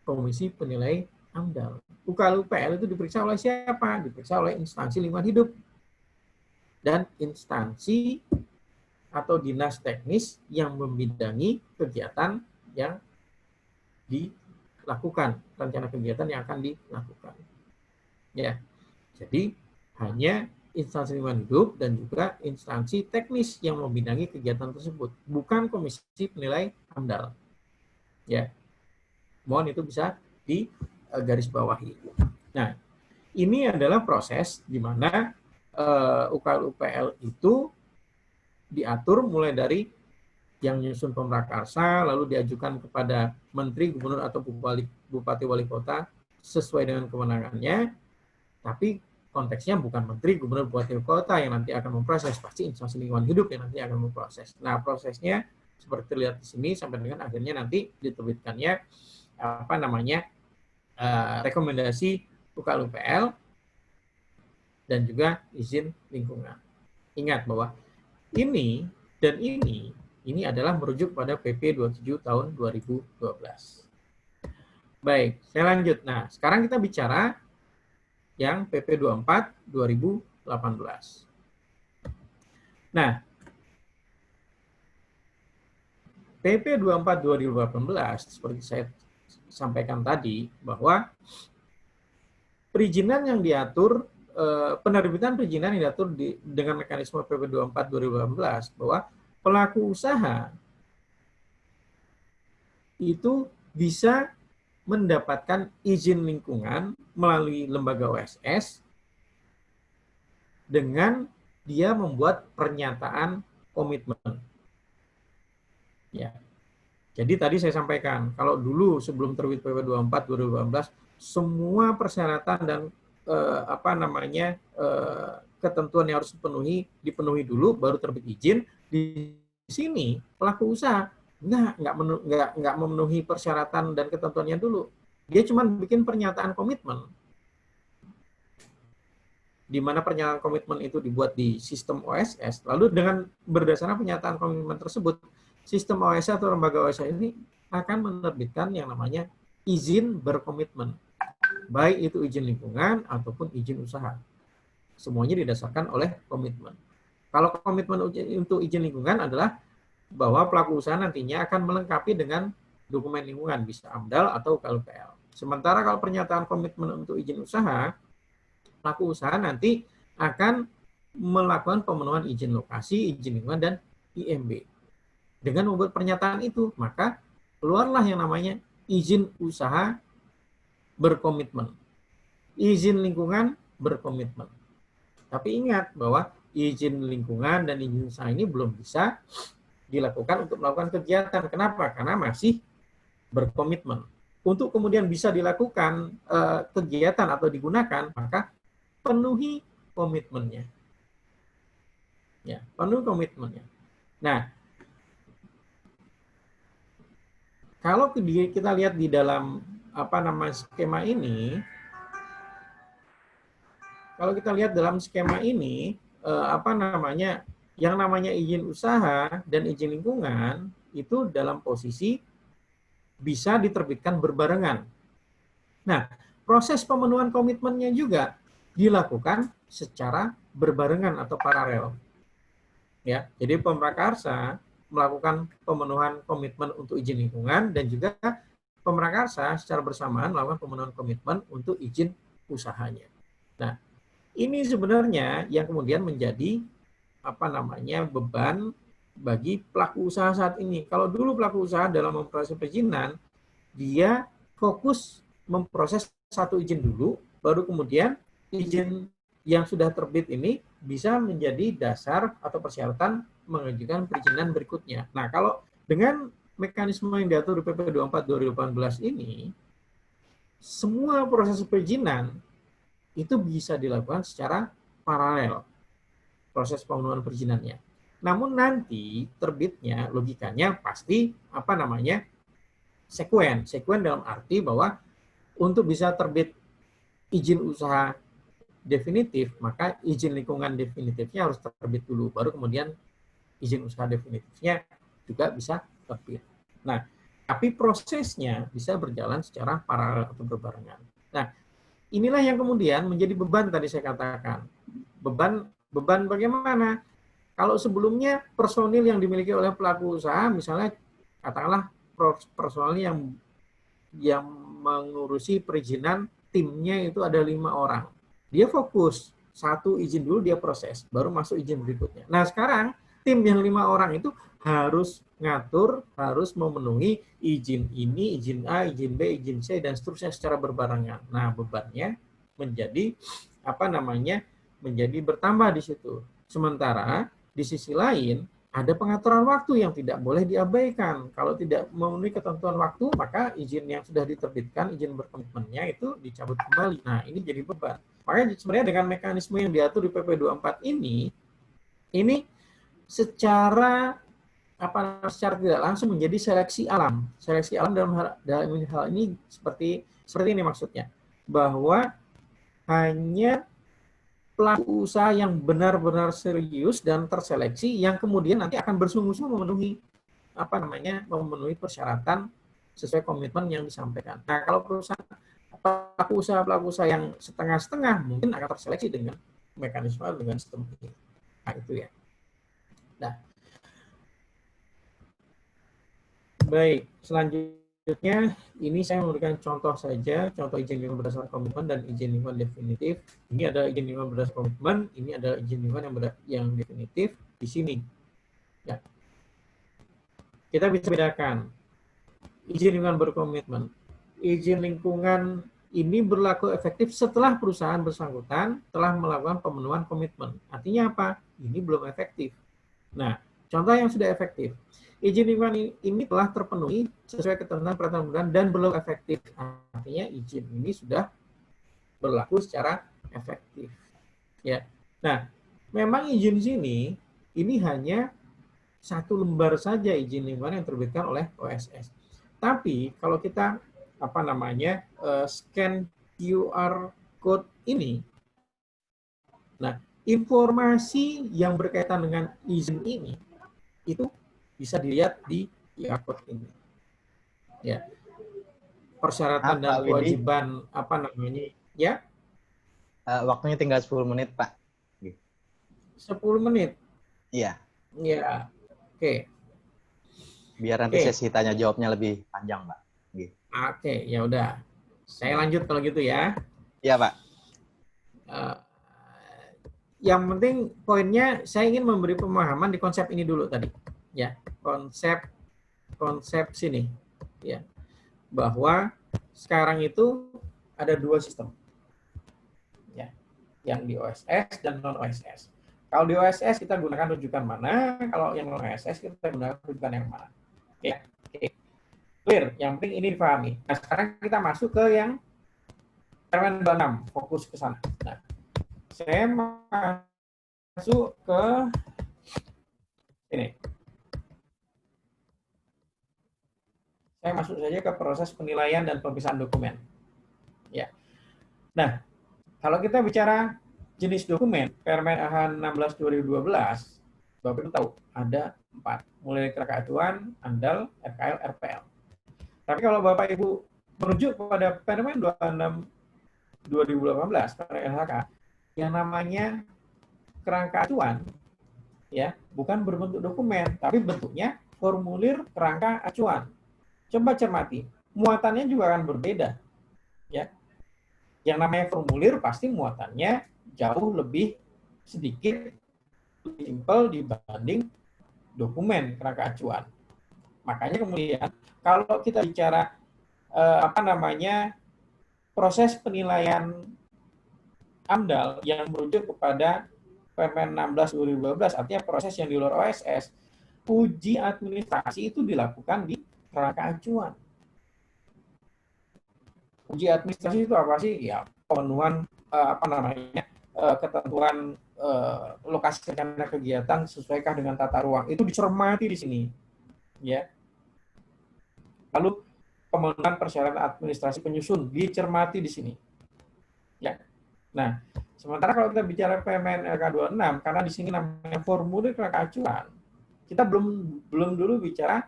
C: komisi penilai AMDAL. UKLUPL itu diperiksa oleh siapa? Diperiksa oleh instansi lingkungan hidup dan instansi atau dinas teknis yang membidangi kegiatan yang dilakukan, rencana kegiatan yang akan dilakukan. Ya, jadi hanya instansi lingkungan hidup dan juga instansi teknis yang membidangi kegiatan tersebut, bukan komisi penilai AMDAL. Ya, mohon itu bisa digarisbawahi. Nah, ini adalah proses di mana UKLUPL itu diatur mulai dari yang menyusun pemprakarsa, lalu diajukan kepada menteri, gubernur, atau bupati, wali kota sesuai dengan kewenangannya. Tapi konteksnya bukan menteri, gubernur, bupati, wali kota yang nanti akan memproses, pasti instansi lingkungan hidup yang nanti akan memproses. Nah, prosesnya seperti terlihat di sini sampai dengan akhirnya nanti diterbitkannya apa namanya rekomendasi UKLUPL dan juga izin lingkungan. Ingat bahwa ini dan ini adalah merujuk pada PP 27 tahun 2012. Baik, saya lanjut. Nah, sekarang kita bicara yang PP 24 2018. Nah, PP 24 2018 seperti saya sampaikan tadi bahwa perizinan yang diatur, penerbitan perizinan yang diatur dengan mekanisme PP 24 2018 bahwa pelaku usaha itu bisa mendapatkan izin lingkungan melalui lembaga OSS dengan dia membuat pernyataan komitmen. Ya. Jadi tadi saya sampaikan, kalau dulu sebelum terbit PP 24 2018 semua persyaratan dan ketentuan yang harus dipenuhi dulu baru terbit izin. Di sini pelaku usaha nggak memenuhi persyaratan dan ketentuannya dulu. Dia cuma bikin pernyataan komitmen. di mana pernyataan komitmen itu dibuat di sistem OSS, lalu dengan berdasarkan pernyataan komitmen tersebut, sistem OSS atau lembaga OSS ini akan menerbitkan yang namanya izin berkomitmen, baik itu izin lingkungan ataupun izin usaha. Semuanya didasarkan oleh komitmen. Kalau komitmen untuk izin lingkungan adalah bahwa pelaku usaha nantinya akan melengkapi dengan dokumen lingkungan, bisa AMDAL atau KLPL. Sementara kalau pernyataan komitmen untuk izin usaha, pelaku usaha nanti akan melakukan pemenuhan izin lokasi, izin lingkungan, dan IMB. Dengan membuat pernyataan itu, maka keluarlah yang namanya izin usaha berkomitmen, izin lingkungan berkomitmen. Tapi ingat bahwa izin lingkungan dan izin usaha ini belum bisa dilakukan untuk melakukan kegiatan. Kenapa? Karena masih berkomitmen. Untuk kemudian bisa dilakukan kegiatan atau digunakan, maka penuhi komitmennya. Ya, penuhi komitmennya. Nah, kalau kita lihat di dalam skema ini, kalau kita lihat dalam skema ini, yang namanya izin usaha dan izin lingkungan itu dalam posisi bisa diterbitkan berbarengan. Nah, proses pemenuhan komitmennya juga dilakukan secara berbarengan atau paralel. Ya, jadi pemrakarsa melakukan pemenuhan komitmen untuk izin lingkungan dan juga pemrakarsa secara bersamaan melakukan pemenuhan komitmen untuk izin usahanya. Nah, ini sebenarnya yang kemudian menjadi beban bagi pelaku usaha saat ini. Kalau dulu pelaku usaha dalam memproses perizinan, dia fokus memproses satu izin dulu, baru kemudian izin yang sudah terbit ini bisa menjadi dasar atau persyaratan mengajukan perizinan berikutnya. Nah, kalau dengan mekanisme yang diatur di PP 24 2018 ini, semua proses perizinan itu bisa dilakukan secara paralel proses pemenuhan perizinannya. Namun nanti terbitnya logikanya pasti sekuen dalam arti bahwa untuk bisa terbit izin usaha definitif, maka izin lingkungan definitifnya harus terbit dulu, baru kemudian izin usaha definitifnya juga bisa terbit. Nah, tapi prosesnya bisa berjalan secara paralel atau berbarengan. Nah, inilah yang kemudian menjadi beban tadi saya katakan. Beban bagaimana? Kalau sebelumnya personil yang dimiliki oleh pelaku usaha, misalnya katakanlah personil yang mengurusi perizinan, timnya itu ada 5 orang. Dia fokus, satu izin dulu dia proses, baru masuk izin berikutnya. Nah sekarang tim yang 5 orang itu harus ngatur, harus memenuhi izin ini, izin A, izin B, izin C, dan seterusnya secara berbarengan. Nah, bebannya menjadi menjadi bertambah di situ. Sementara di sisi lain ada pengaturan waktu yang tidak boleh diabaikan. Kalau tidak memenuhi ketentuan waktu, maka izin yang sudah diterbitkan, izin berkomitmennya itu dicabut kembali. Nah, ini jadi beban. Makanya sebenarnya dengan mekanisme yang diatur di PP 24 ini secara tidak langsung menjadi seleksi alam. Seleksi alam dalam hal ini seperti ini maksudnya. Bahwa hanya pelaku usaha yang benar-benar serius dan terseleksi yang kemudian nanti akan bersungguh-sungguh memenuhi memenuhi persyaratan sesuai komitmen yang disampaikan. Nah, kalau pelaku usaha yang setengah-setengah mungkin akan terseleksi dengan mekanisme dengan sistem ini. Nah, itu ya. Nah, baik, selanjutnya ini saya memberikan contoh saja, contoh izin lingkungan berdasarkan komitmen dan izin lingkungan definitif. Ini ada izin lingkungan berdasarkan komitmen, ini ada izin lingkungan yang definitif di sini. Ya. Kita bisa bedakan izin lingkungan berkomitmen. Izin lingkungan ini berlaku efektif setelah perusahaan bersangkutan telah melakukan pemenuhan komitmen. Artinya apa? Ini belum efektif. Nah, contoh yang sudah efektif. Izin lingkungan ini telah terpenuhi sesuai ketentuan peraturan perundangan dan belum efektif. Artinya izin ini sudah berlaku secara efektif. Ya. Nah, memang izin sini ini hanya satu lembar saja izin lingkungan yang terbitkan oleh OSS. Tapi kalau kita scan QR code ini, Nah, informasi yang berkaitan dengan izin ini itu bisa dilihat di QR code ini. Ya, persyaratan
B: Maaf,
C: dan
B: Pak Widi,
C: kewajiban apa namanya? Ya,
B: waktunya tinggal 10 menit, Pak.
C: 10 menit.
B: Iya,
C: Ya, oke.
B: biar nanti
C: Oke.
B: sesi tanya jawabnya lebih panjang, Pak.
C: Oke, ya udah. Saya lanjut kalau gitu ya.
B: Iya, Pak.
C: Eh, yang penting poinnya saya ingin memberi pemahaman di konsep ini dulu tadi. Ya, konsep sini. Ya, bahwa sekarang itu ada dua sistem. Ya, yang di OSS dan non OSS. Kalau di OSS kita gunakan rujukan mana, kalau yang non OSS kita gunakan rujukan yang mana. Oke. Clear, yang penting ini dipahami. Nah, sekarang kita masuk ke yang Permen 26, fokus ke sana. Nah, saya masuk ke ini. Saya masuk saja ke proses penilaian dan pemeriksaan dokumen. Ya. Nah, kalau kita bicara jenis dokumen, Permen LH 16 2012, Bapak Ibu tahu ada 4, mulai kerangka acuan, ANDAL, RKL, RPL. Tapi kalau Bapak Ibu merujuk kepada Permen 26 2018 pada LHK yang namanya kerangka acuan, ya, bukan berbentuk dokumen, tapi bentuknya formulir kerangka acuan. Coba cermati, muatannya juga akan berbeda, ya. Yang namanya formulir pasti muatannya jauh lebih sedikit, lebih simpel dibanding dokumen kerangka acuan. Makanya kemudian kalau kita bicara proses penilaian AMDAL yang merujuk kepada Permen 16 2012, artinya proses yang di luar OSS, uji administrasi itu dilakukan di kerangka acuan. Uji administrasi itu apa sih? Ya, pemenuhan ketentuan lokasi rencana kegiatan sesuaikah dengan tata ruang, itu dicermati di sini, ya. Lalu pemenuhan persyaratan administrasi penyusun dicermati di sini, ya. Nah, sementara kalau kita bicara Permen LK 26, karena di sini namanya formulir kerangka acuan, kita belum dulu bicara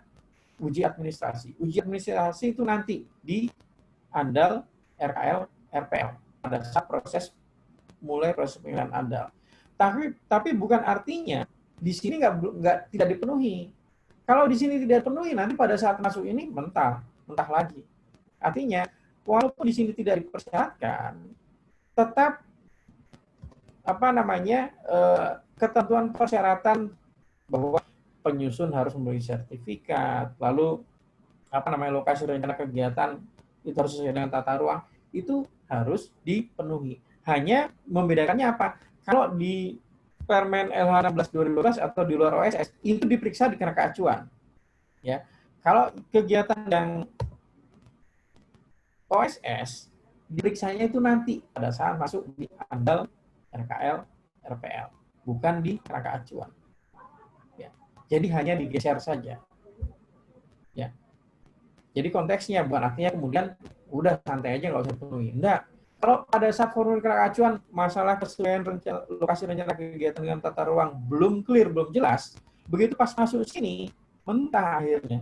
C: uji administrasi. Uji administrasi itu nanti di ANDAL, RKL, RPL pada saat proses penilaian ANDAL. Tapi bukan artinya di sini tidak dipenuhi. Kalau di sini tidak dipenuhi, nanti pada saat masuk ini mentah lagi. Artinya, walaupun di sini tidak dipersyaratkan, tetap ketentuan persyaratan bahwa penyusun harus memiliki sertifikat, lalu lokasi rencana kegiatan itu harus sesuai dengan tata ruang, itu harus dipenuhi. Hanya membedakannya apa? Kalau di Permen LH 16 2012 atau di luar OSS itu diperiksa di kerangka acuan. Ya. Kalau kegiatan yang OSS diperiksanya itu nanti pada saat masuk di ANDAL, RKL, RPL, bukan di kerangka acuan. Ya. Jadi hanya digeser saja. Ya. Jadi konteksnya bukan artinya kemudian udah santai aja nggak usah penuhi. Enggak. Kalau pada saat formulir kerangka acuan masalah kesesuaian lokasi rencana kegiatan dengan tata ruang belum clear, belum jelas, begitu pas masuk sini mentah akhirnya.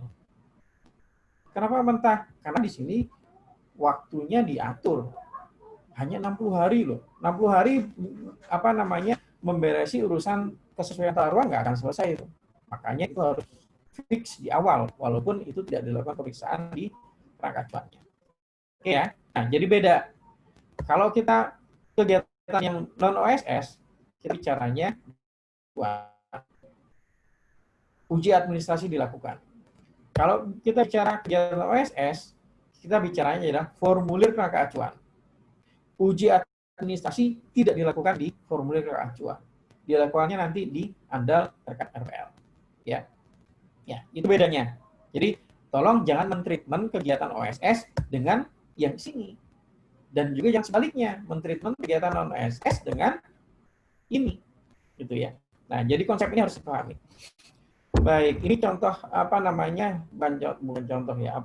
C: Kenapa mentah? Karena di sini waktunya diatur hanya 60 hari loh. 60 hari memberesi urusan kesesuaian tata ruang nggak akan selesai itu. Makanya itu harus fix di awal, walaupun itu tidak dilakukan pemeriksaan di kerangka acuannya. Oke ya. Nah, jadi beda. Kalau kita kegiatan yang non OSS, kita bicaranya uji administrasi dilakukan. Kalau kita bicara kegiatan OSS, kita bicaranya adalah formulir kerangka acuan. Uji administrasi tidak dilakukan di formulir kerangka acuan. Dilakukannya nanti di ANDAL, RPL. Ya. Ya, itu bedanya. Jadi, tolong jangan mentreatment kegiatan OSS dengan yang sini. Dan juga yang sebaliknya, mentreatment kegiatan non-OSS dengan ini. Gitu ya. Nah, jadi konsep ini harus dipahami. Baik, ini contoh bukan contoh ya,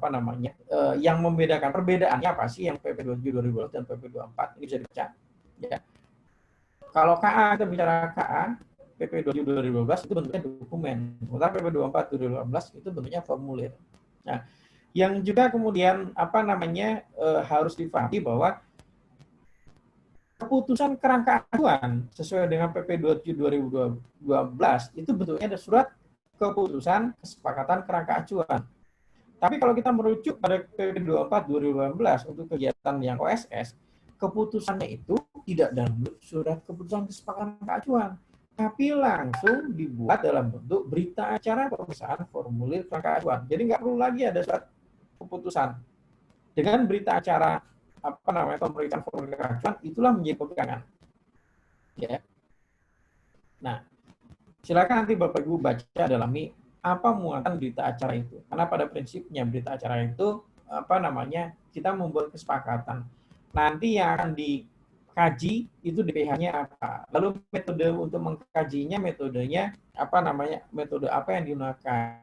C: yang membedakan, perbedaannya apa sih yang PP 27 2012 dan PP 24 ini bisa dibaca. Ya. kalau KA, kita bicara KA, PP 27 2012 itu bentuknya dokumen. Sementara PP 24 2018 itu bentuknya formulir. Nah, yang juga kemudian harus dipahami bahwa keputusan kerangka acuan sesuai dengan PP 27 2012 itu bentuknya ada surat keputusan kesepakatan kerangka acuan. Tapi kalau kita merujuk pada PP 24 2018 untuk kegiatan yang OSS, keputusannya itu tidak dalam surat keputusan kesepakatan kerangka acuan, tapi langsung dibuat dalam bentuk berita acara pemeriksaan formulir kerangka acuan. Jadi nggak perlu lagi ada surat keputusan. Dengan berita acara pemeriksaan formulir kerangka acuan, itulah menjadi pegangan. Ya. Nah, silakan nanti Bapak Ibu baca dalami apa muatan berita acara itu. Karena pada prinsipnya berita acara itu kita membuat kesepakatan. Nanti yang akan dikaji itu DPH-nya apa. Lalu metode untuk mengkajinya, metodenya metode apa yang digunakan.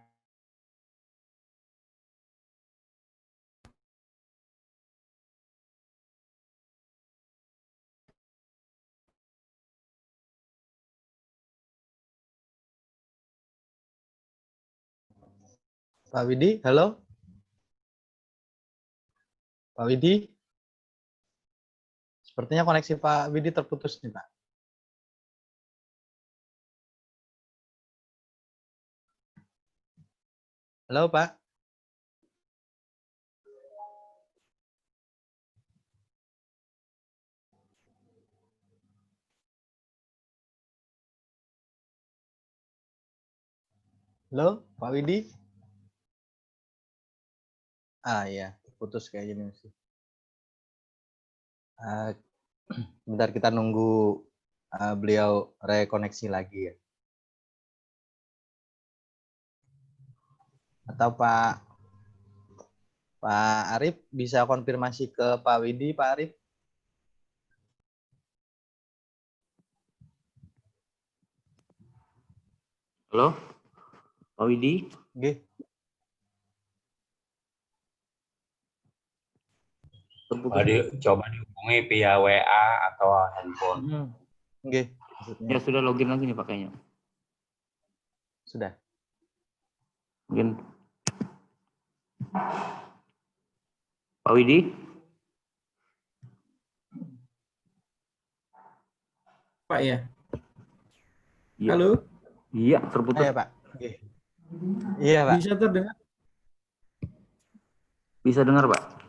B: Pak Widi, halo? Pak Widi? Sepertinya koneksi Pak Widi terputus nih, Pak. Halo, Pak? Halo, Pak Widi? Iya, putus kayak gini sih. Bentar kita nunggu beliau rekoneksi lagi ya. Atau Pak Arif bisa konfirmasi ke Pak Widi, Pak Arif?
E: Halo, Pak Widi.
B: Nggih.
E: Coba dihubungi via WA atau handphone.
B: Nggih.
E: Ya sudah login lagi nih pakainya.
B: Sudah.
E: Mungkin Pak Widi.
C: Pak ya.
E: Ya.
C: Halo.
E: Iya, terputus.
B: Iya, Pak. Nggih. Iya, Pak.
C: Bisa terdengar?
E: Bisa dengar, Pak?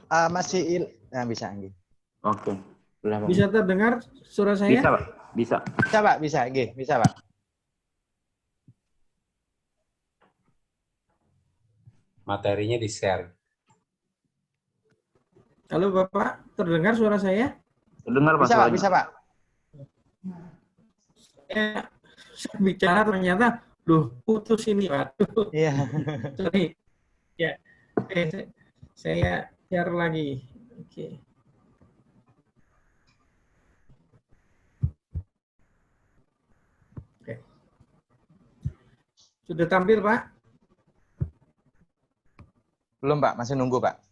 B: Bisa, nggih.
E: Oke.
C: Bisa terdengar suara saya?
E: Bisa, Pak. Bisa.
B: Bisa, Pak, bisa, nggih, bisa, Pak.
F: Materinya di-share.
C: Halo Bapak, terdengar suara saya?
E: Terdengar, Pak.
B: Bisa, Pak, bisa, Pak.
C: Saya bicara ternyata, putus ini, Pak.
B: Iya.
C: Sorry. Ya, saya share lagi. Oke. Oke. Sudah tampil, Pak?
B: Belum, Pak, masih nunggu, Pak.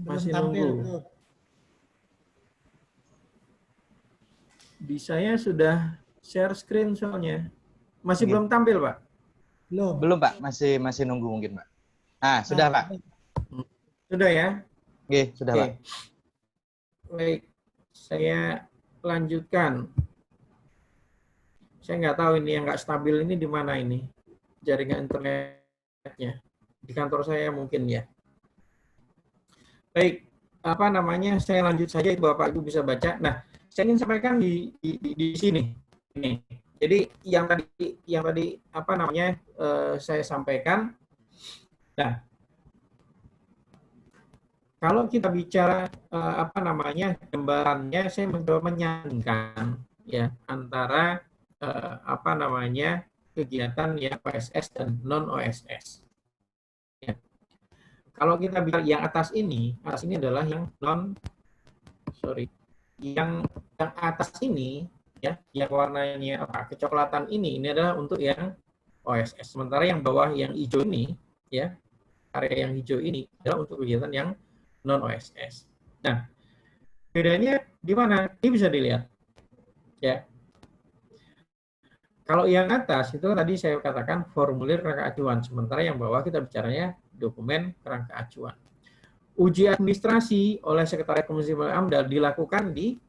C: Masih
A: tampil,
C: nunggu.
A: belum.
C: Di saya sudah share screen soalnya. Masih
B: Oke.
C: belum tampil, Pak?
B: Belum, Pak, masih nunggu mungkin, Pak. Sudah, Pak.
C: Sudah ya?
B: Oke, sudah, Pak.
C: Baik, saya lanjutkan. Saya nggak tahu ini yang nggak stabil ini di mana ini jaringan internetnya. Di kantor saya mungkin ya. Baik, saya lanjut saja, itu Bapak Ibu bisa baca. Nah, saya ingin sampaikan di sini. Ini. Jadi yang tadi saya sampaikan. Nah, kalau kita bicara gambarannya, saya mencoba menyandingkan ya antara kegiatan yang OSS dan non OSS. Ya. Kalau kita bicara yang atas ini adalah yang yang atas ini ya, yang warnanya kecoklatan ini adalah untuk yang OSS. Sementara yang bawah yang hijau ini ya, area yang hijau ini adalah untuk kegiatan yang non OSS. Nah, bedanya di mana? Ini bisa dilihat. Ya. Kalau yang atas itu tadi saya katakan formulir kerangka acuan, sementara yang bawah kita bicaranya dokumen kerangka acuan. Uji administrasi oleh Sekretariat Komisi AMDAL dilakukan di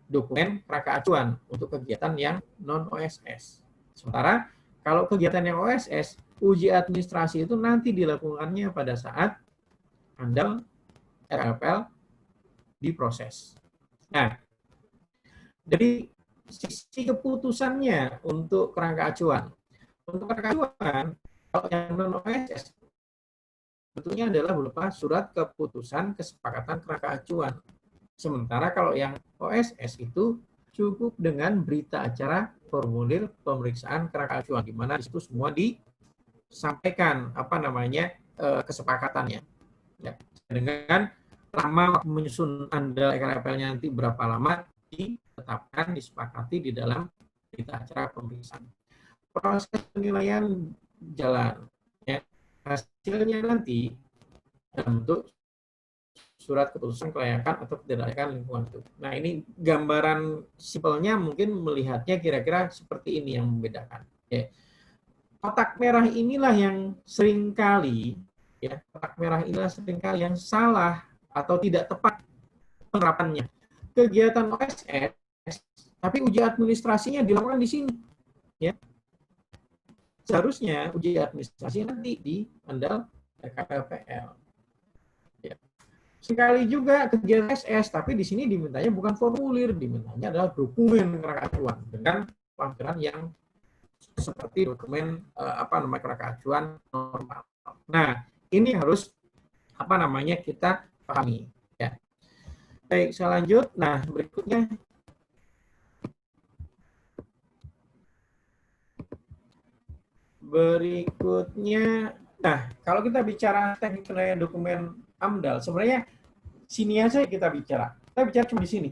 C: dokumen kerangka acuan untuk kegiatan yang non OSS. Sementara kalau kegiatan yang OSS, uji administrasi itu nanti dilakukannya pada saat AMDAL RLPL diproses. Nah, jadi sisi keputusannya untuk kerangka acuan. Untuk kerangka acuan, kalau yang non OSS, bentuknya adalah berupa surat keputusan kesepakatan kerangka acuan. Sementara kalau yang OSS itu cukup dengan berita acara formulir pemeriksaan kerangka acuan, di mana di situ semua disampaikan kesepakatannya. Ya. Dengan lama menyusun AMDAL RLPL-nya nanti berapa lama ditetapkan, disepakati di dalam berita acara pemeriksaan. Proses penilaian jalan. Ya. Hasilnya nanti dalam bentuk surat keputusan kelayakan atau ketidaklayakan lingkungan hidup. Nah, ini gambaran simpelnya mungkin melihatnya kira-kira seperti ini yang membedakan. Ya. Kotak merah inilah yang seringkali yang salah atau tidak tepat penerapannya. Kegiatan OSS, tapi uji administrasinya dilakukan di sini. Ya. Seharusnya uji administrasi nanti di AMDAL RLPL. Ya. Sekali juga kegiatan SS, tapi di sini dimintanya bukan formulir, dimintanya adalah dokumen kerangka acuan dengan tampilan yang seperti dokumen kerangka acuan normal. Nah, ini harus kita pahami. Ya. Baik, saya lanjut. Nah, berikutnya nah, kalau kita bicara teknik penilaian dokumen AMDAL, sebenarnya sini aja kita bicara. Kita bicara cuma di sini.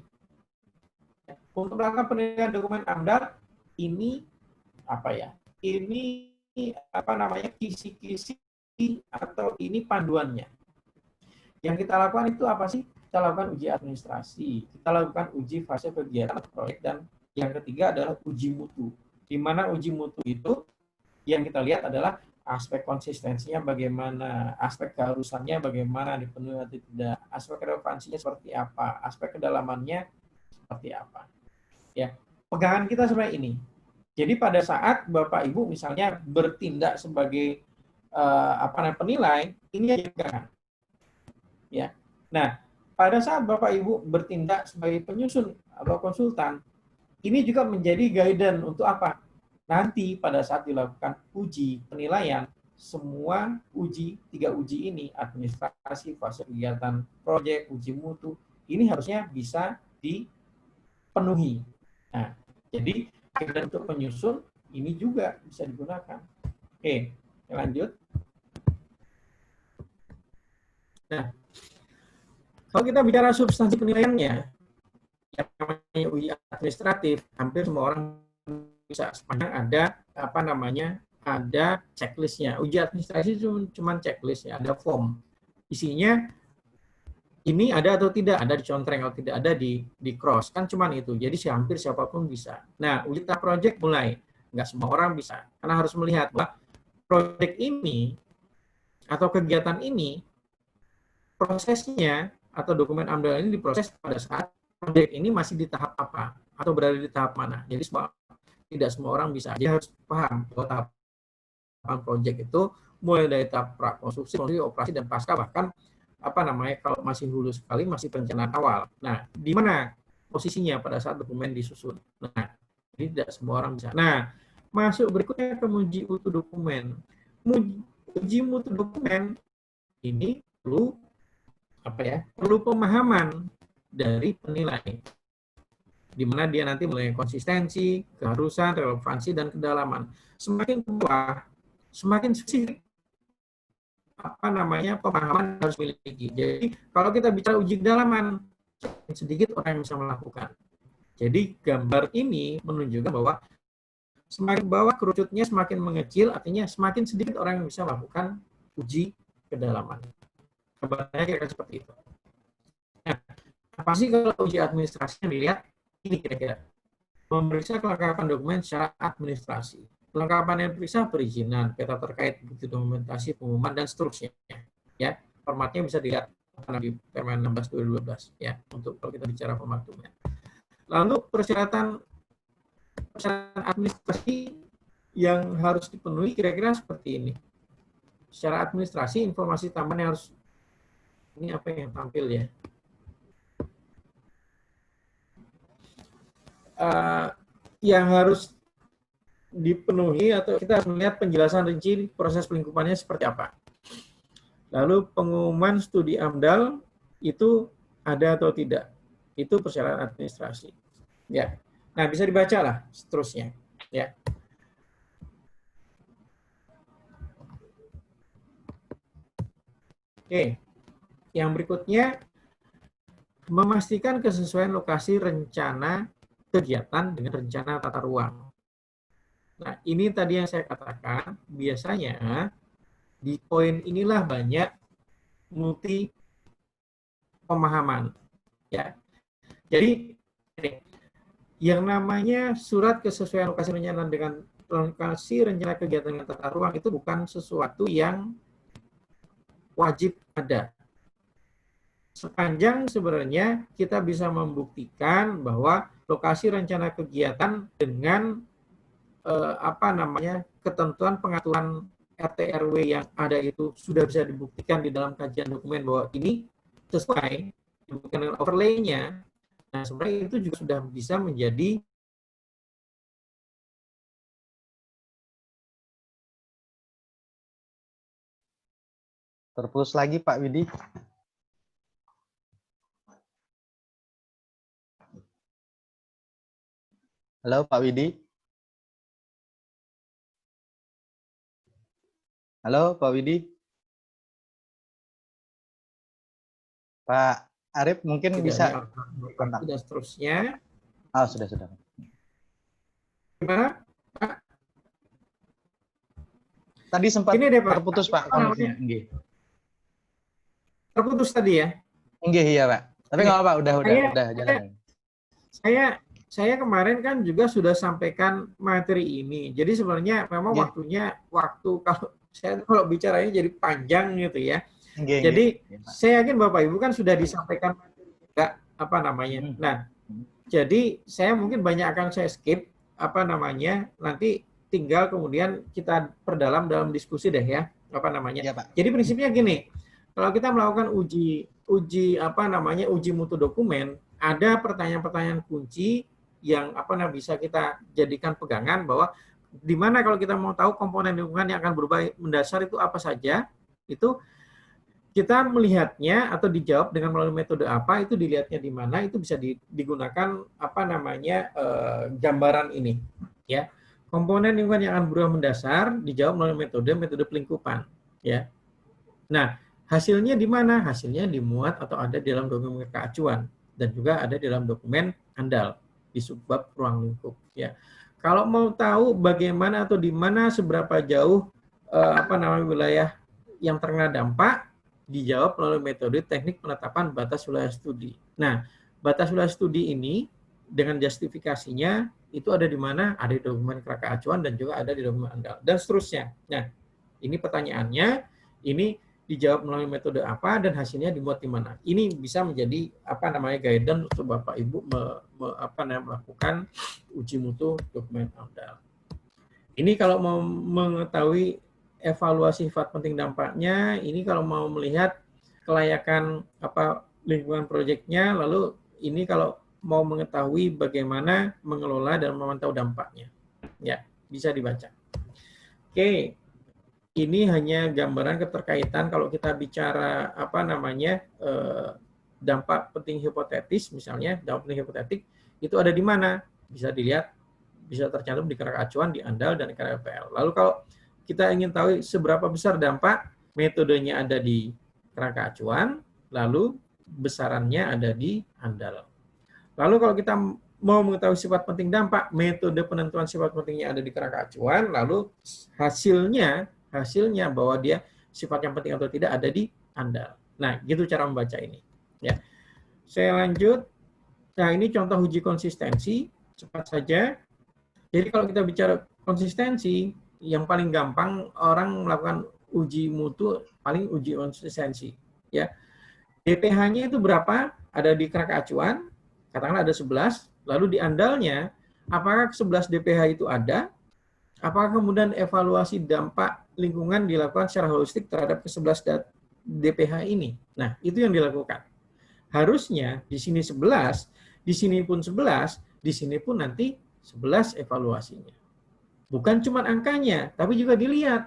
C: Untuk melakukan penilaian dokumen AMDAL, ini kisi-kisi atau ini panduannya. Yang kita lakukan itu apa sih? Kita lakukan uji administrasi, kita lakukan uji fase kegiatan atau proyek, dan yang ketiga adalah uji mutu. Di mana uji mutu itu yang kita lihat adalah aspek konsistensinya bagaimana, aspek keharusannya bagaimana, dipenuhi atau tidak, aspek relevansinya seperti apa, aspek kedalamannya seperti apa. Ya, pegangan kita sebenarnya ini. Jadi pada saat Bapak Ibu misalnya bertindak sebagai penilai, ini aja pegangan. Ya. Nah, pada saat Bapak Ibu bertindak sebagai penyusun atau konsultan, ini juga menjadi guidance untuk apa? Nanti pada saat dilakukan uji penilaian, semua uji, 3 uji ini, administrasi, fase kegiatan, proyek, uji mutu, ini harusnya bisa dipenuhi. Nah, jadi guidance untuk penyusun ini juga bisa digunakan. Oke, lanjut. Nah, kalau kita bicara substansi penilaiannya, yang namanya uji administratif, hampir semua orang bisa, sepanjang ada ada checklistnya. Uji administrasi cuma checklist ya, ada form. Isinya ini ada atau tidak, ada dicontreng, kalau tidak ada di cross, kan cuman itu. Jadi hampir siapapun bisa. Nah, uji tahap project mulai, nggak semua orang bisa, karena harus melihat bahwa project ini atau kegiatan ini prosesnya atau dokumen AMDAL ini diproses pada saat proyek ini masih di tahap apa atau berada di tahap mana. Jadi tidak semua orang bisa. Dia harus paham bahwa tahapan proyek itu mulai dari tahap prakonstruksi, operasi, dan pasca, bahkan kalau masih hulu sekali masih perencanaan awal. Nah, di mana posisinya pada saat dokumen disusun. Nah, ini tidak semua orang bisa. Nah, masuk berikutnya ke uji mutu dokumen. Uji mutu dokumen ini perlu pemahaman dari penilai, di mana dia nanti mulai konsistensi, keharusan, relevansi, dan kedalaman. Semakin ke bawah, semakin spesifik pemahaman harus miliki. Jadi kalau kita bicara uji kedalaman, sedikit orang yang bisa melakukan. Jadi gambar ini menunjukkan bahwa semakin bawah kerucutnya semakin mengecil, artinya semakin sedikit orang yang bisa melakukan uji kedalaman. Gambarnya kira-kira seperti itu. Nah, apa sih kalau uji administrasinya dilihat? Ini kira-kira. memeriksa kelengkapan dokumen secara administrasi. Kelengkapan yang diperiksa perizinan, peta terkait bukti dokumentasi, pengumuman, dan seterusnya. Ya, formatnya bisa dilihat di Permen 16/2012 ya, untuk kalau kita bicara format dokumen. Lalu persyaratan administrasi yang harus dipenuhi kira-kira seperti ini. Secara administrasi, informasi tambahan yang harus, ini apa yang tampil ya? Yang harus dipenuhi atau kita harus melihat penjelasan rinci proses pelingkupannya seperti apa. Lalu pengumuman studi AMDAL itu ada atau tidak. Itu persyaratan administrasi. Ya. Nah, bisa dibaca lah seterusnya. Ya. Oke. Yang berikutnya, memastikan kesesuaian lokasi rencana kegiatan dengan rencana tata ruang. Nah, ini tadi yang saya katakan, biasanya di poin inilah banyak multi pemahaman. Ya. Jadi, yang namanya surat kesesuaian lokasi rencana dengan lokasi rencana kegiatan dengan tata ruang itu bukan sesuatu yang wajib ada. Sepanjang sebenarnya kita bisa membuktikan bahwa lokasi rencana kegiatan dengan ketentuan pengaturan RT RW yang ada itu sudah bisa dibuktikan di dalam kajian dokumen bahwa ini sesuai dengan overlay-nya. Nah, sebenarnya itu juga sudah bisa menjadi
B: Terputus lagi Pak Widi. Halo Pak Widi. Halo Pak Widi. Pak Arif mungkin bisa kontak.
C: Dan seterusnya.
B: Oh, sudah.
C: Gimana, Pak?
B: Tadi sempat
C: Ini deh, Pak.
B: terputus Pak koneksinya. Nggih.
C: Terputus tadi ya?
B: Nggih, iya Pak. Tapi nggak apa-apa, udah jalan.
C: Saya kemarin kan juga sudah sampaikan materi ini. Jadi sebenarnya memang kalau bicaranya jadi panjang gitu ya. Jadi saya yakin Bapak Ibu kan sudah disampaikan juga Nah, jadi saya mungkin banyak akan saya skip nanti tinggal kemudian kita perdalam dalam diskusi deh ya,
B: Ya, Pak.
C: Jadi prinsipnya gini, kalau kita melakukan uji mutu dokumen, ada pertanyaan-pertanyaan kunci yang bisa kita jadikan pegangan bahwa di mana kalau kita mau tahu komponen lingkungan yang akan berubah mendasar itu apa saja, itu kita melihatnya atau dijawab dengan melalui metode apa, itu dilihatnya di mana, itu bisa digunakan gambaran ini ya. Komponen lingkungan yang akan berubah mendasar dijawab melalui metode pelingkupan ya. Nah, hasilnya di mana? Hasilnya dimuat atau ada di dalam dokumen keacuan dan juga ada di dalam dokumen AMDAL di subbab ruang lingkup ya. Kalau mau tahu bagaimana atau di mana seberapa jauh wilayah yang terkena dampak, dijawab melalui metode teknik penetapan batas wilayah studi. Nah, batas wilayah studi ini dengan justifikasinya itu ada di mana? Ada di dokumen kerangka acuan dan juga ada di dokumen AMDAL dan seterusnya. Nah, ini pertanyaannya, ini dijawab melalui metode apa dan hasilnya dibuat di mana. Ini bisa menjadi guidance untuk Bapak Ibu melakukan uji mutu dokumen AMDAL. Ini kalau mau mengetahui evaluasi sifat penting dampaknya, ini kalau mau melihat kelayakan lingkungan proyeknya, lalu ini kalau mau mengetahui bagaimana mengelola dan memantau dampaknya. Ya, bisa dibaca. Oke. Ini hanya gambaran keterkaitan kalau kita bicara dampak penting hipotetis, misalnya dampak penting hipotetik itu ada di mana? Bisa dilihat, bisa tercantum di kerangka acuan, di AMDAL dan di KRPL. Lalu kalau kita ingin tahu seberapa besar dampak, metodenya ada di kerangka acuan, lalu besarannya ada di AMDAL. Lalu kalau kita mau mengetahui sifat penting dampak, metode penentuan sifat pentingnya ada di kerangka acuan, lalu hasilnya bahwa dia sifat yang penting atau tidak ada di AMDAL. Nah, gitu cara membaca ini. Ya. Saya lanjut. Nah, ini contoh uji konsistensi. cepat saja. Jadi kalau kita bicara konsistensi, yang paling gampang orang melakukan uji mutu, paling uji konsistensi. Ya, DPH-nya itu berapa? Ada di kerangka acuan, katakanlah ada 11, lalu di andalnya, apakah 11 DPH itu ada? Apakah kemudian evaluasi dampak lingkungan dilakukan secara holistik terhadap ke-11 DPH ini? Nah, itu yang dilakukan. Harusnya di sini 11, di sini pun 11, di sini pun nanti 11 evaluasinya. Bukan cuma angkanya, tapi juga dilihat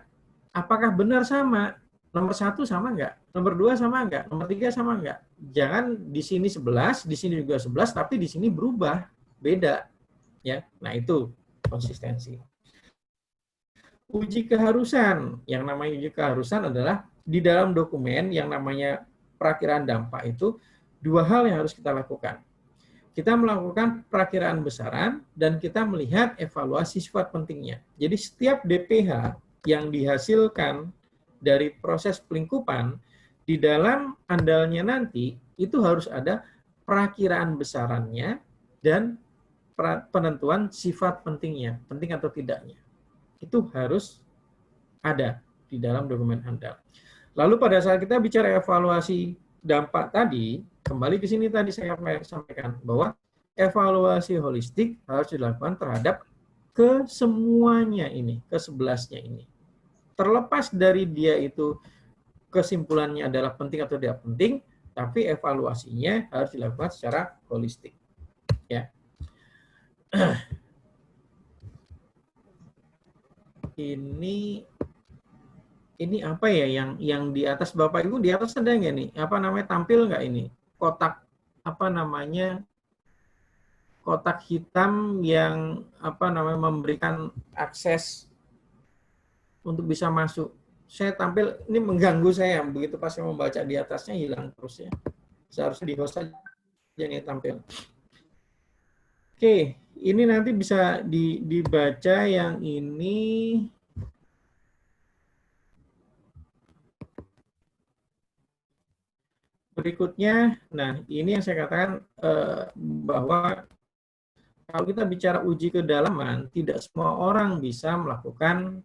C: apakah benar sama. Nomor 1 sama enggak? Nomor 2 sama enggak? Nomor 3 sama enggak? Jangan di sini 11, di sini juga 11, tapi di sini berubah, beda. Ya, nah itu konsistensi. Uji keharusan. Yang namanya uji keharusan adalah di dalam dokumen yang namanya perakiraan dampak itu, dua hal yang harus kita lakukan. Kita melakukan perakiraan besaran dan kita melihat evaluasi sifat pentingnya. Jadi setiap DPH yang dihasilkan dari proses pelingkupan, di dalam andalnya nanti itu harus ada perakiraan besarannya dan penentuan sifat pentingnya, penting atau tidaknya. Itu harus ada di dalam dokumen andal. Lalu pada saat kita bicara evaluasi dampak tadi, kembali ke sini tadi saya sampaikan bahwa evaluasi holistik harus dilakukan terhadap kesemuanya ini, ke-11-nya ini. Terlepas dari dia itu kesimpulannya adalah penting atau tidak penting, tapi evaluasinya harus dilakukan secara holistik. Ya. Ini apa ya yang di atas Bapak Ibu, di atas ada nggak nih? Apa namanya, tampil nggak ini? Kotak apa namanya? Kotak hitam yang apa namanya memberikan akses untuk bisa masuk. Saya tampil, ini mengganggu saya, begitu pas saya membaca di atasnya hilang terus ya. Seharusnya di host saja yang tampil. Oke, ini nanti bisa dibaca yang ini. Berikutnya, nah ini yang saya katakan bahwa kalau kita bicara uji kedalaman, tidak semua orang bisa melakukan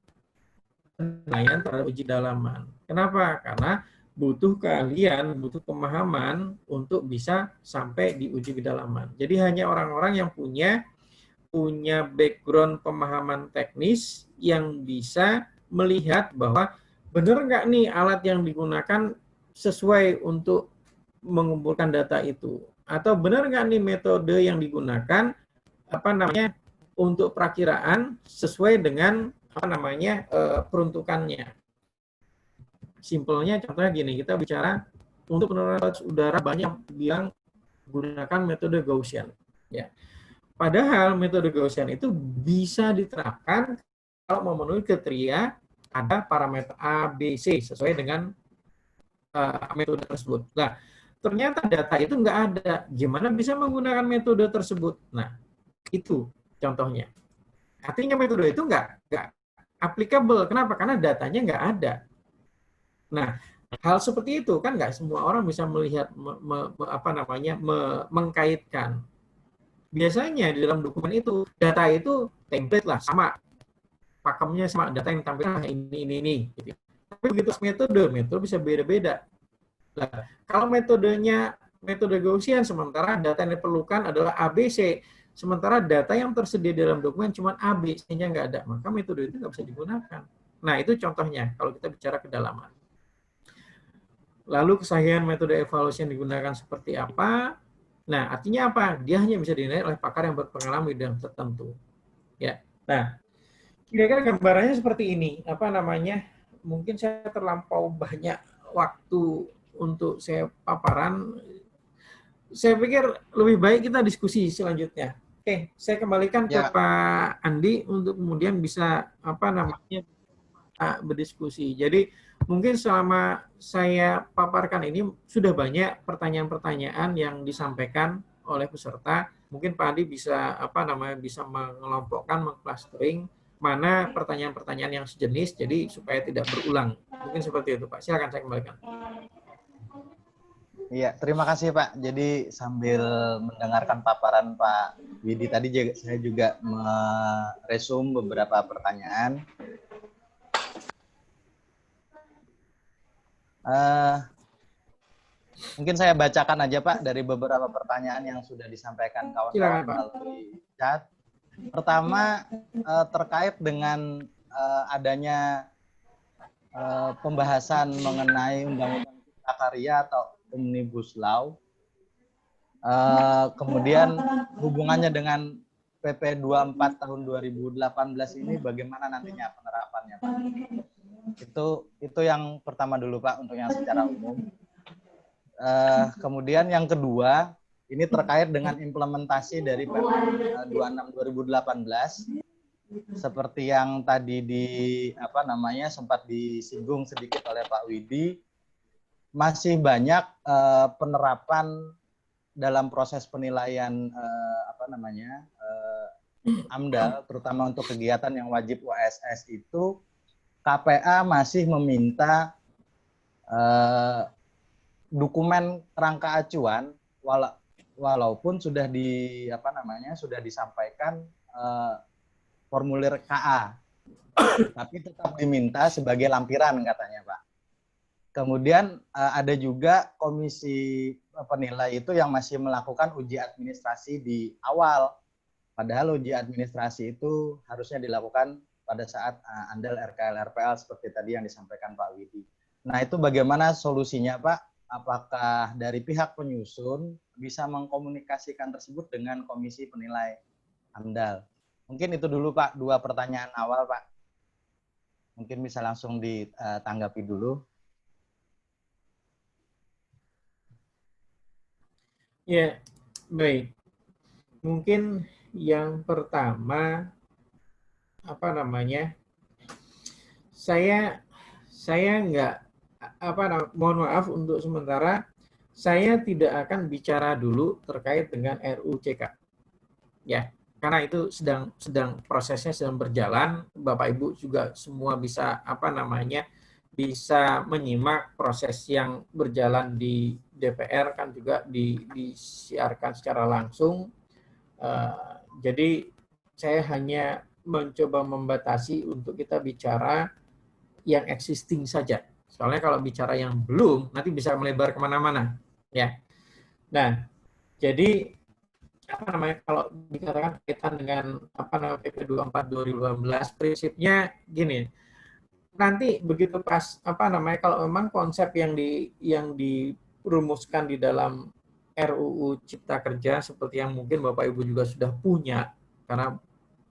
C: penilaian terhadap uji dalaman. Kenapa? Karena butuh keahlian, butuh pemahaman untuk bisa sampai di uji kedalaman. Jadi hanya orang-orang yang punya background pemahaman teknis yang bisa melihat bahwa benar nggak nih alat yang digunakan sesuai untuk mengumpulkan data itu, atau benar nggak nih metode yang digunakan apa namanya untuk perakiraan sesuai dengan apa namanya peruntukannya. Simpelnya contohnya gini, kita bicara untuk penurunan kualitas udara banyak bilang gunakan metode Gaussian ya. Padahal metode Gaussian itu bisa diterapkan kalau memenuhi kriteria ada parameter A, B, C sesuai dengan metode tersebut. Nah, ternyata data itu nggak ada. Gimana bisa menggunakan metode tersebut? Nah, itu contohnya. Artinya metode itu nggak applicable. Kenapa? Karena datanya nggak ada. Nah, hal seperti itu kan nggak semua orang bisa melihat, mengkaitkan. Biasanya di dalam dokumen itu, data itu template lah, sama. Pakemnya sama, data yang tampilkan ini. Gitu. Tapi begitu metode bisa beda-beda. Nah, kalau metode Gaussian, sementara data yang diperlukan adalah ABC, sementara data yang tersedia dalam dokumen cuma AB, sehingga nggak ada, maka metode itu nggak bisa digunakan. Nah, itu contohnya kalau kita bicara kedalaman. Lalu kesahihan metode evaluasi yang digunakan seperti apa? Nah, artinya apa? Dia hanya bisa dinilai oleh pakar yang berpengalaman di bidang tertentu. Ya. Nah, kira-kira gambarannya seperti ini. Apa namanya? Mungkin saya terlampau banyak waktu untuk saya paparan. Saya pikir lebih baik kita diskusi selanjutnya. Oke, saya kembalikan ke Pak Andi untuk kemudian bisa berdiskusi. Jadi mungkin selama saya paparkan ini sudah banyak pertanyaan-pertanyaan yang disampaikan oleh peserta. Mungkin Pak Andi bisa bisa mengelompokkan, mengclustering mana pertanyaan-pertanyaan yang sejenis, jadi supaya tidak berulang. Mungkin seperti itu, Pak. Silakan saya kembalikan.
B: Iya, terima kasih Pak. Jadi sambil mendengarkan paparan Pak Widi tadi saya juga meresum beberapa pertanyaan. Mungkin saya bacakan aja Pak dari beberapa pertanyaan yang sudah disampaikan kawan-kawan melalui chat. Pertama, terkait dengan adanya pembahasan mengenai Undang-Undang Cipta Karya atau Omnibus Law. Kemudian hubungannya dengan PP 24 tahun 2018 ini bagaimana nantinya penerapannya Pak? Itu yang pertama dulu Pak, untuk yang secara umum. Kemudian yang kedua, ini terkait dengan implementasi dari PP 26 2018. Seperti yang tadi sempat disinggung sedikit oleh Pak Widi, masih banyak penerapan dalam proses penilaian AMDAL, terutama untuk kegiatan yang wajib OSS itu, KPA masih meminta dokumen kerangka acuan walaupun sudah sudah disampaikan formulir KA, tapi tetap diminta sebagai lampiran katanya Pak. Kemudian ada juga komisi penilai itu yang masih melakukan uji administrasi di awal, padahal uji administrasi itu harusnya dilakukan pada saat AMDAL RKL RPL seperti tadi yang disampaikan Pak Widi. Nah, itu bagaimana solusinya Pak? Apakah dari pihak penyusun bisa mengkomunikasikan tersebut dengan komisi penilai AMDAL? Mungkin itu dulu Pak, 2 pertanyaan awal Pak. Mungkin bisa langsung ditanggapi dulu.
C: Ya, baik. Mungkin yang pertama, saya nggak, mohon maaf untuk sementara, saya tidak akan bicara dulu terkait dengan RUCK. Ya, karena itu prosesnya sedang berjalan. Bapak Ibu juga semua bisa bisa menyimak proses yang berjalan di DPR, kan juga disiarkan secara langsung. Jadi saya hanya mencoba membatasi untuk kita bicara yang existing saja. Soalnya kalau bicara yang belum, nanti bisa melebar kemana-mana. Ya. Nah, jadi kalau dikatakan kaitan dengan PP 24 2018, prinsipnya gini. Nanti begitu pas kalau memang konsep yang dirumuskan di dalam RUU Cipta Kerja seperti yang mungkin Bapak Ibu juga sudah punya, karena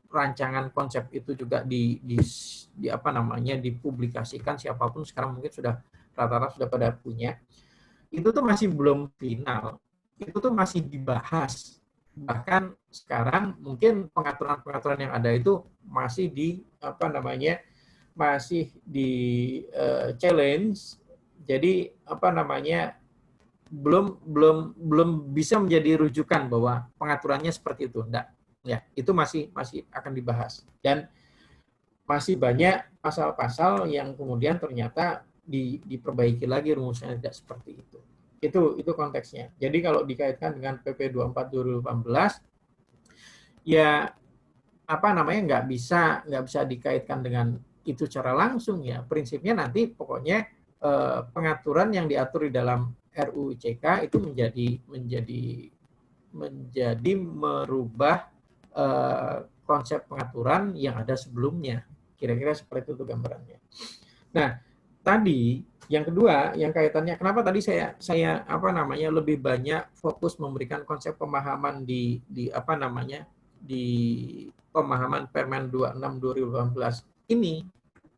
C: rancangan konsep itu juga dipublikasikan, siapapun sekarang mungkin sudah rata-rata sudah pada punya. Itu tuh masih belum final. Itu tuh masih dibahas. Bahkan sekarang mungkin pengaturan-pengaturan yang ada itu masih masih di challenge. Jadi belum bisa menjadi rujukan bahwa pengaturannya seperti itu. Enggak. Ya, itu masih akan dibahas. Dan masih banyak pasal-pasal yang kemudian ternyata diperbaiki lagi rumusnya tidak seperti itu. Itu konteksnya. Jadi kalau dikaitkan dengan PP 24 2018, ya nggak bisa dikaitkan dengan itu secara langsung ya. Prinsipnya nanti pokoknya pengaturan yang diatur di dalam RUU CK itu menjadi merubah konsep pengaturan yang ada sebelumnya. Kira-kira seperti itu gambarannya. Nah, tadi yang kedua yang kaitannya kenapa tadi saya lebih banyak fokus memberikan konsep pemahaman di pemahaman Permen 26 2018 ini,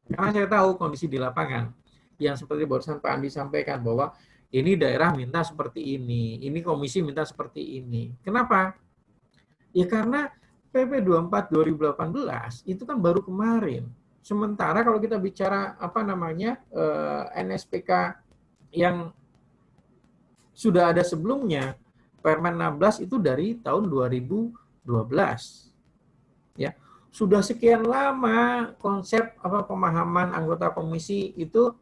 C: karena saya tahu kondisi di lapangan yang seperti barusan Pak Andi sampaikan bahwa ini daerah minta seperti ini komisi minta seperti ini. Kenapa? Ya karena PP 24 2018 itu kan baru kemarin. Sementara kalau kita bicara NSPK yang sudah ada sebelumnya, Permen 16 itu dari tahun 2012. Ya, sudah sekian lama konsep pemahaman anggota komisi itu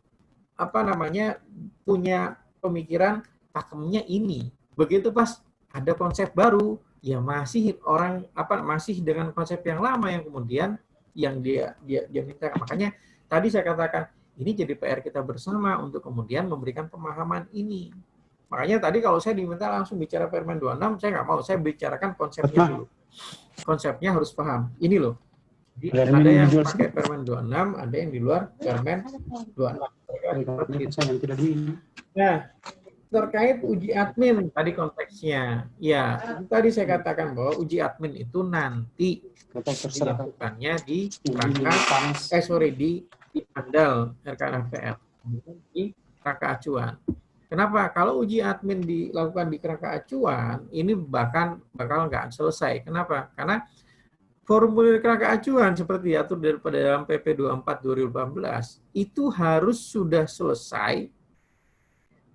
C: punya pemikiran pakemnya ini. Begitu pas ada konsep baru, ya masih masih dengan konsep yang lama yang kemudian yang dia minta. Makanya tadi saya katakan ini jadi PR kita bersama untuk kemudian memberikan pemahaman ini. Makanya tadi kalau saya diminta langsung bicara Permen 26, saya nggak mau. Saya bicarakan konsepnya dulu. Konsepnya harus paham. Ini loh. Jadi ada yang pakai Permen 26, ada yang di luar Permen 26. Nah, terkait uji admin tadi konteksnya. Ya, tadi saya katakan bahwa uji admin itu nanti dilakukannya di di Andal RKNFPL, di kerangka acuan. Kenapa? Kalau uji admin dilakukan di kerangka acuan, ini bakal nggak selesai. Kenapa? Karena formulir kerangka acuan seperti diatur daripada dalam PP 24 2018 itu harus sudah selesai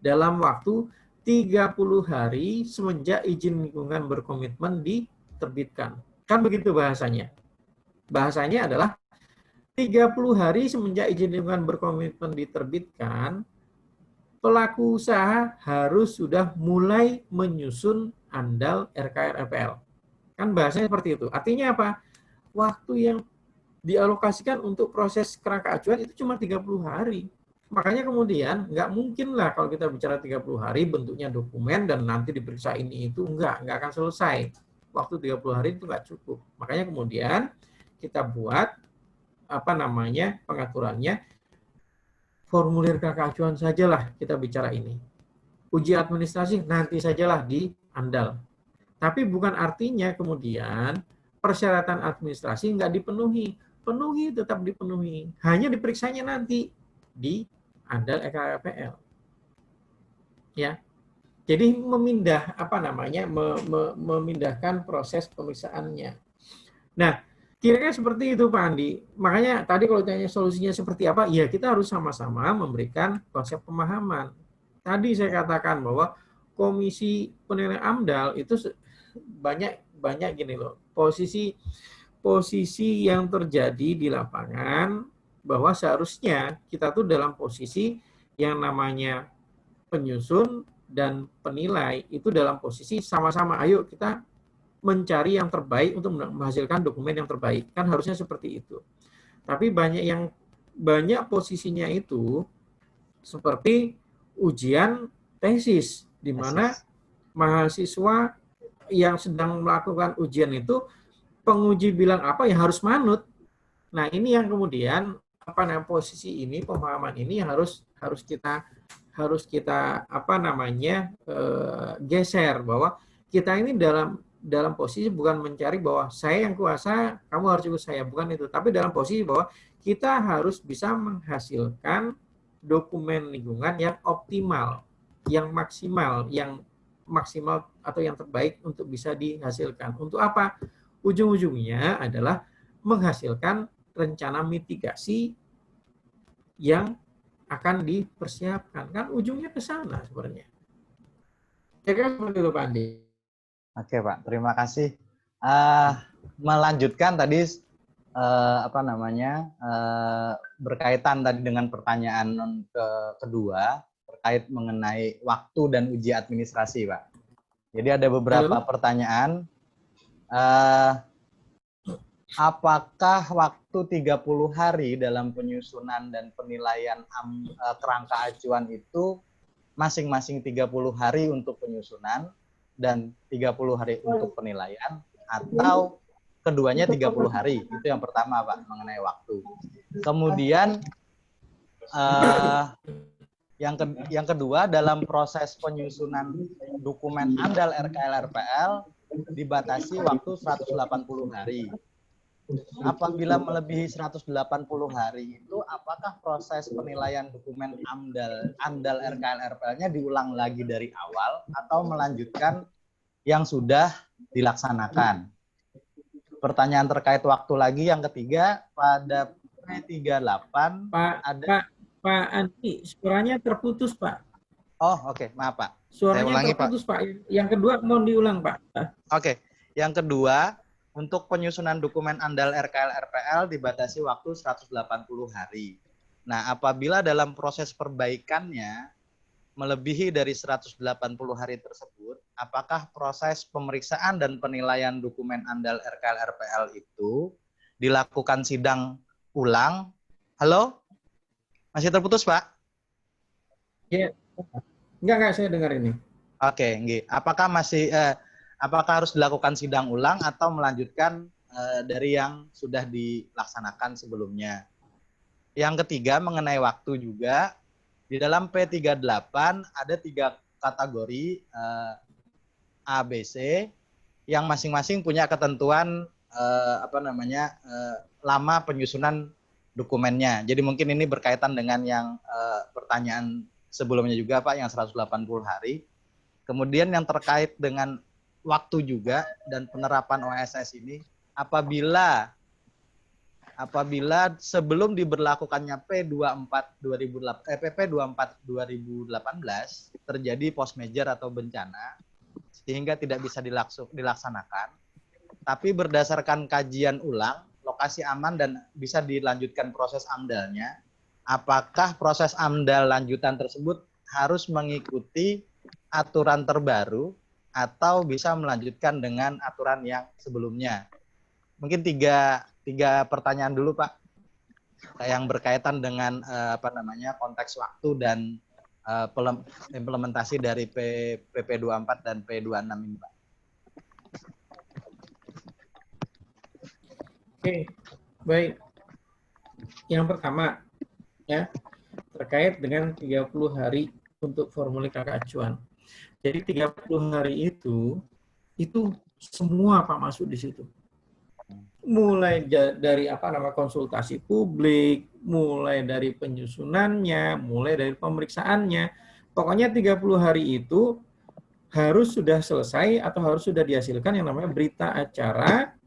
C: dalam waktu 30 hari semenjak izin lingkungan berkomitmen diterbitkan. Kan begitu bahasanya. Bahasanya adalah 30 hari semenjak izin lingkungan berkomitmen diterbitkan, pelaku usaha harus sudah mulai menyusun andal RKRPL. Kan bahasanya seperti itu. Artinya apa? Waktu yang dialokasikan untuk proses kerangka acuan itu cuma 30 hari. Makanya kemudian nggak mungkin lah kalau kita bicara 30 hari bentuknya dokumen dan nanti diperiksa ini itu nggak akan selesai. Waktu 30 hari itu nggak cukup. Makanya kemudian kita buat pengaturannya formulir kerangka acuan sajalah kita bicara ini. Uji administrasi nanti sajalah di andal. Tapi bukan artinya kemudian persyaratan administrasi nggak dipenuhi. Penuhi, tetap dipenuhi. Hanya diperiksanya nanti di andal EKRPL. Ya. Jadi memindahkan proses pemeriksaannya. Nah, kira-kira seperti itu Pak Andi. Makanya tadi kalau tanya solusinya seperti apa, ya kita harus sama-sama memberikan konsep pemahaman. Tadi saya katakan bahwa Komisi Penilaian AMDAL itu banyak gini loh. Posisi yang terjadi di lapangan bahwa seharusnya kita tuh dalam posisi yang namanya penyusun dan penilai itu dalam posisi sama-sama ayo kita mencari yang terbaik untuk menghasilkan dokumen yang terbaik. Kan harusnya seperti itu. Tapi banyak posisinya itu seperti ujian tesis, di mana mahasiswa yang sedang melakukan ujian itu penguji bilang apa ya harus manut. Nah ini yang kemudian posisi ini pemahaman ini harus kita geser bahwa kita ini dalam posisi bukan mencari bahwa saya yang kuasa, kamu harus ikut saya. Bukan itu. Tapi dalam posisi bahwa kita harus bisa menghasilkan dokumen lingkungan yang optimal, yang maksimal atau yang terbaik untuk bisa dihasilkan. Untuk apa? Ujung-ujungnya adalah menghasilkan rencana mitigasi yang akan dipersiapkan. Kan ujungnya ke sana sebenarnya. Kira-kira seperti itu Pak Andi.
B: Oke Pak, terima kasih. Melanjutkan tadi berkaitan tadi dengan pertanyaan kedua terkait mengenai waktu dan uji administrasi Pak. Jadi ada beberapa pertanyaan. Apakah waktu 30 hari dalam penyusunan dan penilaian kerangka acuan itu masing-masing 30 hari untuk penyusunan dan 30 hari untuk penilaian atau keduanya 30 hari? Itu yang pertama Pak, mengenai waktu. Kemudian yang kedua, dalam proses penyusunan dokumen andal RKL-RPL dibatasi waktu 180 hari. Apabila melebihi 180 hari itu, apakah proses penilaian dokumen andal RKL-RPL-nya diulang lagi dari awal atau melanjutkan yang sudah dilaksanakan? Pertanyaan terkait waktu lagi yang ketiga, pada P38
C: Pak Andi, suaranya terputus Pak.
B: Oh oke, maaf Pak.
C: Suaranya terputus Pak. Yang kedua mohon diulang Pak.
B: Oke, yang kedua, untuk penyusunan dokumen andal RKL-RPL dibatasi waktu 180 hari. Nah, apabila dalam proses perbaikannya melebihi dari 180 hari tersebut, apakah proses pemeriksaan dan penilaian dokumen AMDAL RKL-RPL itu dilakukan sidang ulang? Halo? Masih terputus, Pak?
C: Ya, enggak, saya dengar ini.
B: Oke, nggih. Apakah harus dilakukan sidang ulang atau melanjutkan dari yang sudah dilaksanakan sebelumnya? Yang ketiga, mengenai waktu juga, di dalam P38 ada 3 kategori A, B, C yang masing-masing punya ketentuan lama penyusunan dokumennya. Jadi mungkin ini berkaitan dengan yang pertanyaan sebelumnya juga, Pak, yang 180 hari. Kemudian yang terkait dengan waktu juga dan penerapan OSS ini, apabila sebelum diberlakukannya PP 24 2018 terjadi post major atau bencana sehingga tidak bisa dilaksanakan, tapi berdasarkan kajian ulang lokasi aman dan bisa dilanjutkan proses AMDAL-nya, apakah proses AMDAL lanjutan tersebut harus mengikuti aturan terbaru atau bisa melanjutkan dengan aturan yang sebelumnya? Mungkin tiga pertanyaan dulu, Pak, yang berkaitan dengan konteks waktu dan implementasi dari PP 24 dan P26 ini, Pak.
C: Oke, baik. Yang pertama, ya, terkait dengan 30 hari untuk formulir kakak acuan. Jadi 30 hari itu semua Pak masuk di situ. Mulai dari konsultasi publik, mulai dari penyusunannya, mulai dari pemeriksaannya. Pokoknya 30 hari itu harus sudah selesai atau harus sudah dihasilkan yang namanya berita acara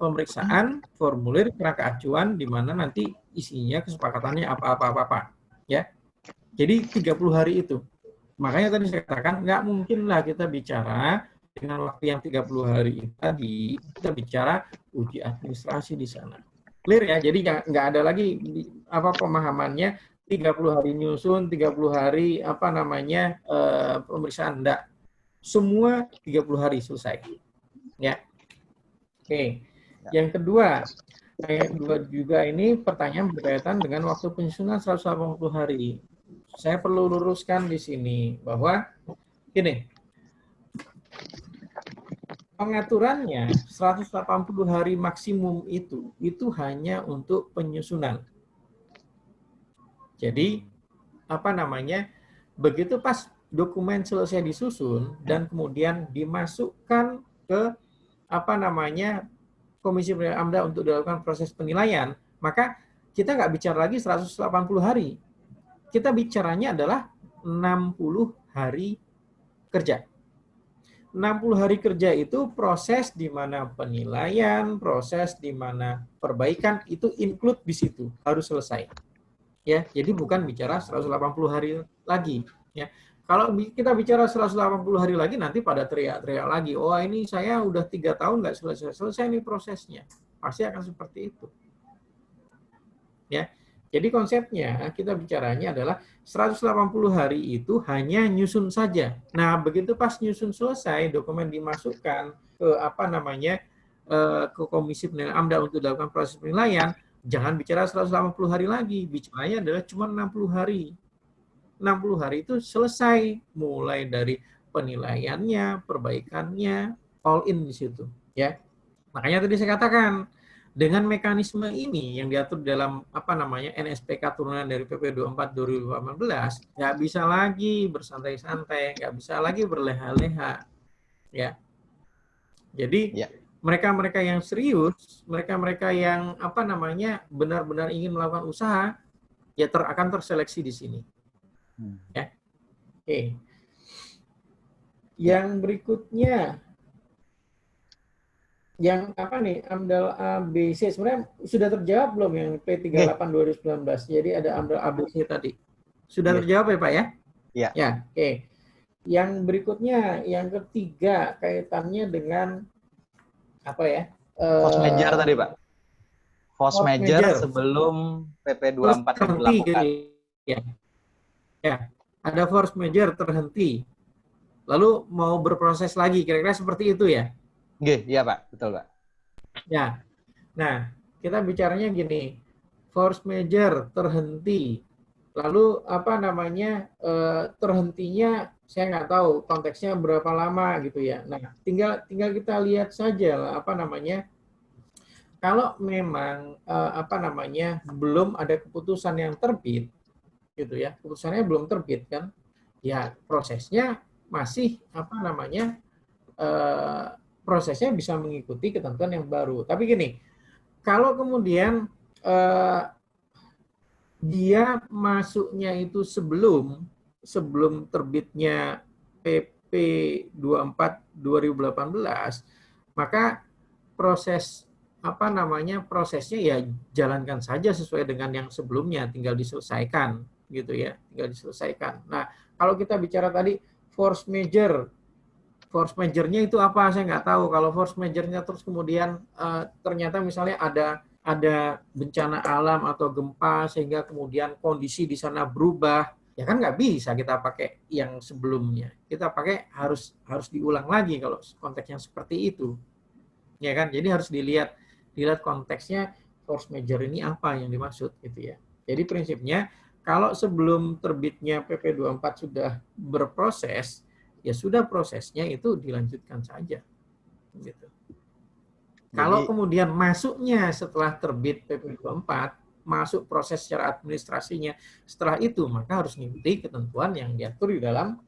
C: pemeriksaan formulir kerangka acuan, di mana nanti isinya kesepakatannya apa ya. Jadi 30 hari itu. Makanya tadi saya katakan nggak mungkinlah kita bicara dengan waktu yang 30 hari tadi, kita bicara uji administrasi di sana. Clear ya? Jadi nggak ada lagi pemahamannya 30 hari nyusun, 30 hari pemeriksaan, enggak. Semua 30 hari selesai. Ya. Oke. Yang kedua juga ini pertanyaan berkaitan dengan waktu penyusunan 180 hari. Saya perlu luruskan di sini bahwa gini, pengaturannya 180 hari maksimum itu hanya untuk penyusunan. Jadi begitu pas dokumen selesai disusun dan kemudian dimasukkan ke Komisi Penilaian AMDAL untuk dilakukan proses penilaian, maka kita nggak bicara lagi 180 hari. Kita bicaranya adalah 60 hari kerja. 60 hari kerja itu proses di mana penilaian, proses di mana perbaikan itu include di situ, harus selesai. Ya, jadi bukan bicara 180 hari lagi, ya. Kalau kita bicara 180 hari lagi, nanti pada teriak-teriak lagi, oh ini saya udah 3 tahun nggak selesai nih prosesnya. Pasti akan seperti itu. Ya, jadi konsepnya kita bicaranya adalah 180 hari itu hanya nyusun saja. Nah, begitu pas nyusun selesai, dokumen dimasukkan ke ke Komisi Penilaian AMDAL untuk dilakukan proses penilaian, jangan bicara 180 hari lagi, bicaranya adalah cuma 60 hari. 60 hari itu selesai, mulai dari penilaiannya, perbaikannya, all in di situ, ya. Makanya tadi saya katakan, dengan mekanisme ini yang diatur dalam NSPK turunan dari PP 24 2018, nggak bisa lagi bersantai-santai, nggak bisa lagi berleha-leha, ya. Jadi mereka-mereka yang serius, mereka-mereka yang benar-benar ingin melakukan usaha, ya akan terseleksi di sini. Ya. Oke. Yang berikutnya, yang AMDAL ABC sebenarnya sudah terjawab belum yang P38 2019? Jadi ada AMDAL ABC tadi. Sudah terjawab ya, Pak ya?
B: Iya.
C: Ya, oke. Yang berikutnya, yang ketiga kaitannya dengan
B: Force major tadi, Pak. Force major sebelum PP 24 dilakukan.
C: Ya. Ya. ada force majeure terhenti, lalu mau berproses lagi, kira-kira seperti itu ya?
B: Nggih, iya Pak, betul Pak.
C: Ya, nah kita bicaranya gini, force majeure terhenti, lalu apa namanya terhentinya saya nggak tahu konteksnya berapa lama gitu ya. Nah, tinggal kita lihat saja lah apa namanya. Kalau memang apa namanya belum ada keputusan yang terbit, gitu ya, keputusannya belum terbit kan, ya prosesnya masih apa namanya prosesnya bisa mengikuti ketentuan yang baru. Tapi gini, kalau kemudian dia masuknya itu sebelum terbitnya PP 24 2018, maka proses apa namanya prosesnya ya jalankan saja sesuai dengan yang sebelumnya, tinggal diselesaikan gitu ya, tinggal diselesaikan. Nah, kalau kita bicara tadi force majeure-nya itu apa saya nggak tahu. Kalau force majeure-nya terus kemudian ternyata misalnya ada bencana alam atau gempa sehingga kemudian kondisi di sana berubah, ya kan nggak bisa kita pakai yang sebelumnya. Kita pakai harus diulang lagi kalau konteksnya seperti itu, ya kan? Jadi harus dilihat konteksnya force majeure ini apa yang dimaksud gitu ya. Jadi prinsipnya kalau sebelum terbitnya PP 24 sudah berproses, ya sudah prosesnya itu dilanjutkan saja gitu. Kalau kemudian masuknya setelah terbit PP 24, masuk proses secara administrasinya setelah itu, maka harus mengikuti ketentuan yang diatur di dalam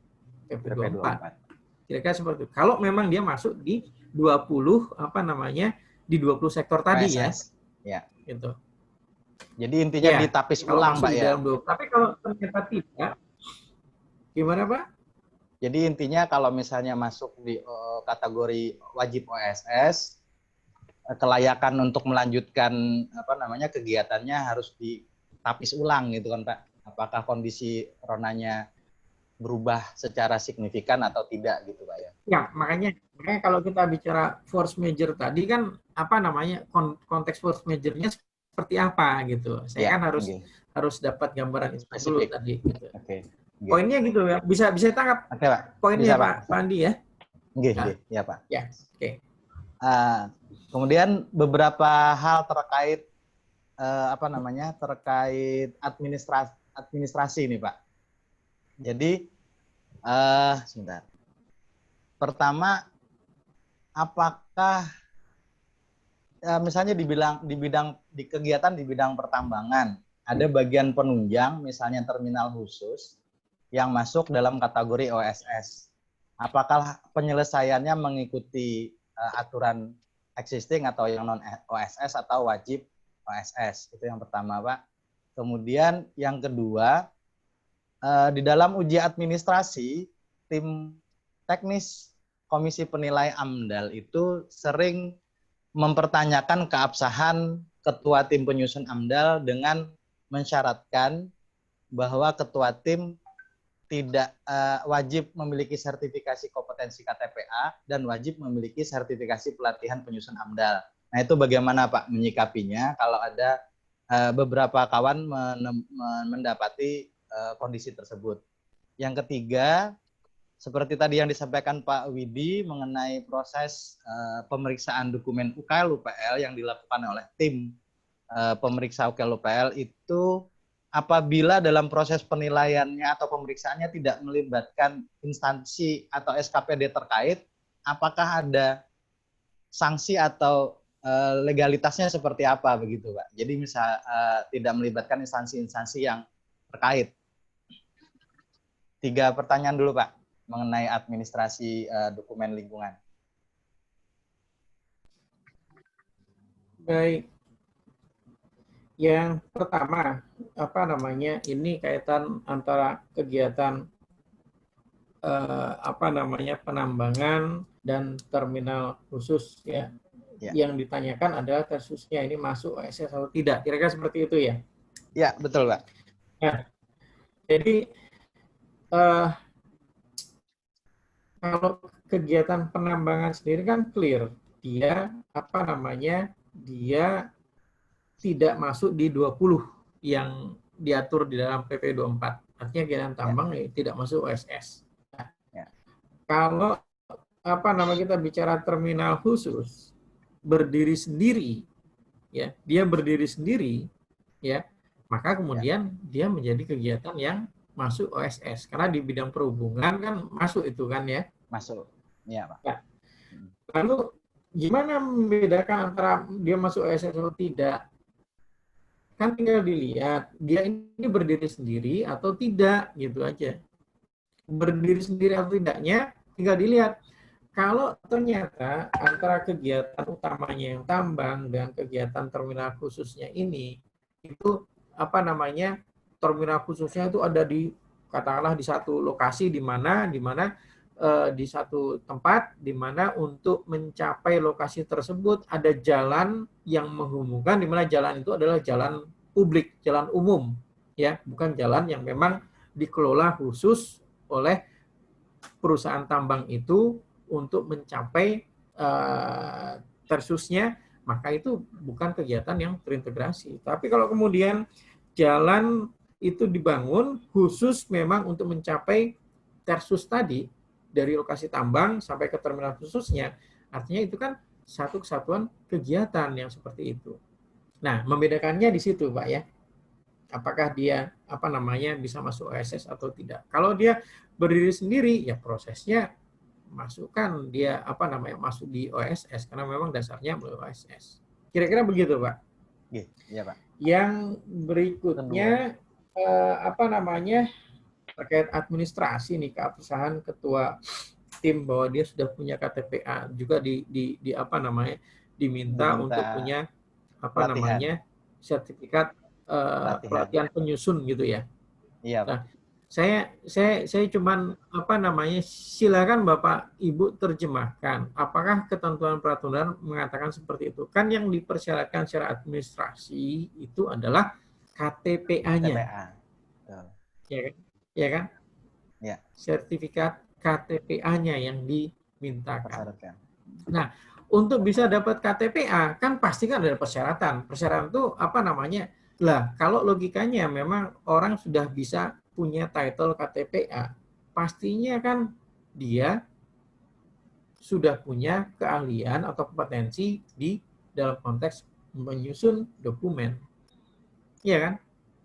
C: PP 24. Kira-kira seperti itu. Kalau memang dia masuk di 20 apa namanya di 20 sektor tadi
B: PSS.
C: ya. Gitu.
B: Jadi intinya
C: Ya,
B: ditapis
C: kalau
B: ulang
C: masuk
B: Pak
C: di
B: ya.
C: dalam 20. Tapi kalau ternyata tidak, gimana Pak?
B: Jadi intinya kalau misalnya masuk di kategori wajib OSS, kelayakan untuk melanjutkan apa namanya kegiatannya harus ditapis ulang gitu kan Pak. Apakah kondisi ronanya berubah secara signifikan atau tidak gitu Pak ya.
C: Ya, makanya kalau kita bicara force majeure tadi kan apa namanya konteks force majeure-nya seperti apa gitu. Saya kan harus dapat gambaran itu dulu tadi gitu.
B: Oke.
C: Poinnya gitu ya. Bisa tangkap.
B: Oke, Pak.
C: Poinnya
B: Bisa,
C: Pak Pandi ya.
B: Nggih, ya Pak.
C: Ya, oke.
B: Kemudian beberapa hal terkait apa namanya? Terkait administrasi ini, Pak. Jadi sebentar. Pertama, apakah misalnya di kegiatan di bidang pertambangan ada bagian penunjang, misalnya terminal khusus yang masuk dalam kategori OSS. Apakah penyelesaiannya mengikuti aturan existing atau yang non OSS atau wajib OSS? Itu yang pertama, Pak. Kemudian yang kedua, di dalam uji administrasi, tim teknis Komisi Penilai AMDAL itu sering mempertanyakan keabsahan ketua tim penyusun AMDAL dengan mensyaratkan bahwa ketua tim tidak wajib memiliki sertifikasi kompetensi KTPA dan wajib memiliki sertifikasi pelatihan penyusun AMDAL. Nah itu bagaimana Pak menyikapinya kalau ada beberapa kawan mendapati kondisi tersebut. Yang ketiga, seperti tadi yang disampaikan Pak Widi mengenai proses pemeriksaan dokumen UKL-UPL yang dilakukan oleh tim pemeriksa UKL-UPL itu apabila dalam proses penilaiannya atau pemeriksaannya tidak melibatkan instansi atau SKPD terkait, apakah ada sanksi atau legalitasnya seperti apa begitu Pak? Jadi misal tidak melibatkan instansi-instansi yang terkait. 3 pertanyaan dulu Pak mengenai administrasi dokumen lingkungan.
C: Baik. Yang pertama, apa namanya? Ini kaitan antara kegiatan apa namanya penambangan dan terminal khusus ya. Yang ditanyakan adalah kasusnya ini masuk OSS atau tidak. Kira-kira seperti itu ya?
B: Ya, betul Pak.
C: Ya. Jadi kalau kegiatan penambangan sendiri kan clear, dia apa namanya? Dia tidak masuk di 20 yang diatur di dalam PP 24. artinya kegiatan tambang tidak masuk OSS. Nah,
B: Ya.
C: kalau kita bicara terminal khusus berdiri sendiri, ya, dia berdiri sendiri, ya, maka kemudian dia menjadi kegiatan yang masuk OSS karena di bidang perhubungan kan masuk itu kan ya.
B: Masuk. Ya, Pak.
C: Nah, lalu gimana membedakan antara dia masuk OSS atau tidak? Kan tinggal dilihat dia ini berdiri sendiri atau tidak, gitu aja. Berdiri sendiri atau tidaknya tinggal dilihat. Kalau ternyata antara kegiatan utamanya yang tambang dan kegiatan terminal khususnya ini itu terminal khususnya itu ada di katakanlah di satu lokasi di mana di satu tempat di mana untuk mencapai lokasi tersebut ada jalan yang menghubungkan, di mana jalan itu adalah jalan publik, jalan umum, ya, bukan jalan yang memang dikelola khusus oleh perusahaan tambang itu untuk mencapai tersusnya, maka itu bukan kegiatan yang terintegrasi. Tapi kalau kemudian jalan itu dibangun khusus memang untuk mencapai tersus tadi, dari lokasi tambang sampai ke terminal khususnya, artinya itu kan satu kesatuan kegiatan yang seperti itu. Nah, membedakannya di situ, Pak, ya. Apakah dia bisa masuk OSS atau tidak. Kalau dia berdiri sendiri, ya prosesnya masukkan dia masuk di OSS karena memang dasarnya melalui OSS. Kira-kira begitu, Pak.
B: Iya, Pak.
C: Yang berikutnya terkait administrasi nih, keabsahan ketua tim bahwa dia sudah punya KTPA, juga diminta untuk punya sertifikat pelatihan penyusun gitu ya.
B: Iya, Pak.
C: Nah, saya cuman silakan Bapak Ibu terjemahkan apakah ketentuan peraturan mengatakan seperti itu. Kan yang dipersyaratkan secara administrasi itu adalah KTPA-nya. KTPA. Ya kan?
B: Ya.
C: Sertifikat KTPA-nya yang dimintakan. Nah, untuk bisa dapat KTPA kan pasti kan ada persyaratan. Persyaratan itu kalau logikanya memang orang sudah bisa punya title KTPA, pastinya kan dia sudah punya keahlian atau kompetensi di dalam konteks menyusun dokumen. Iya kan?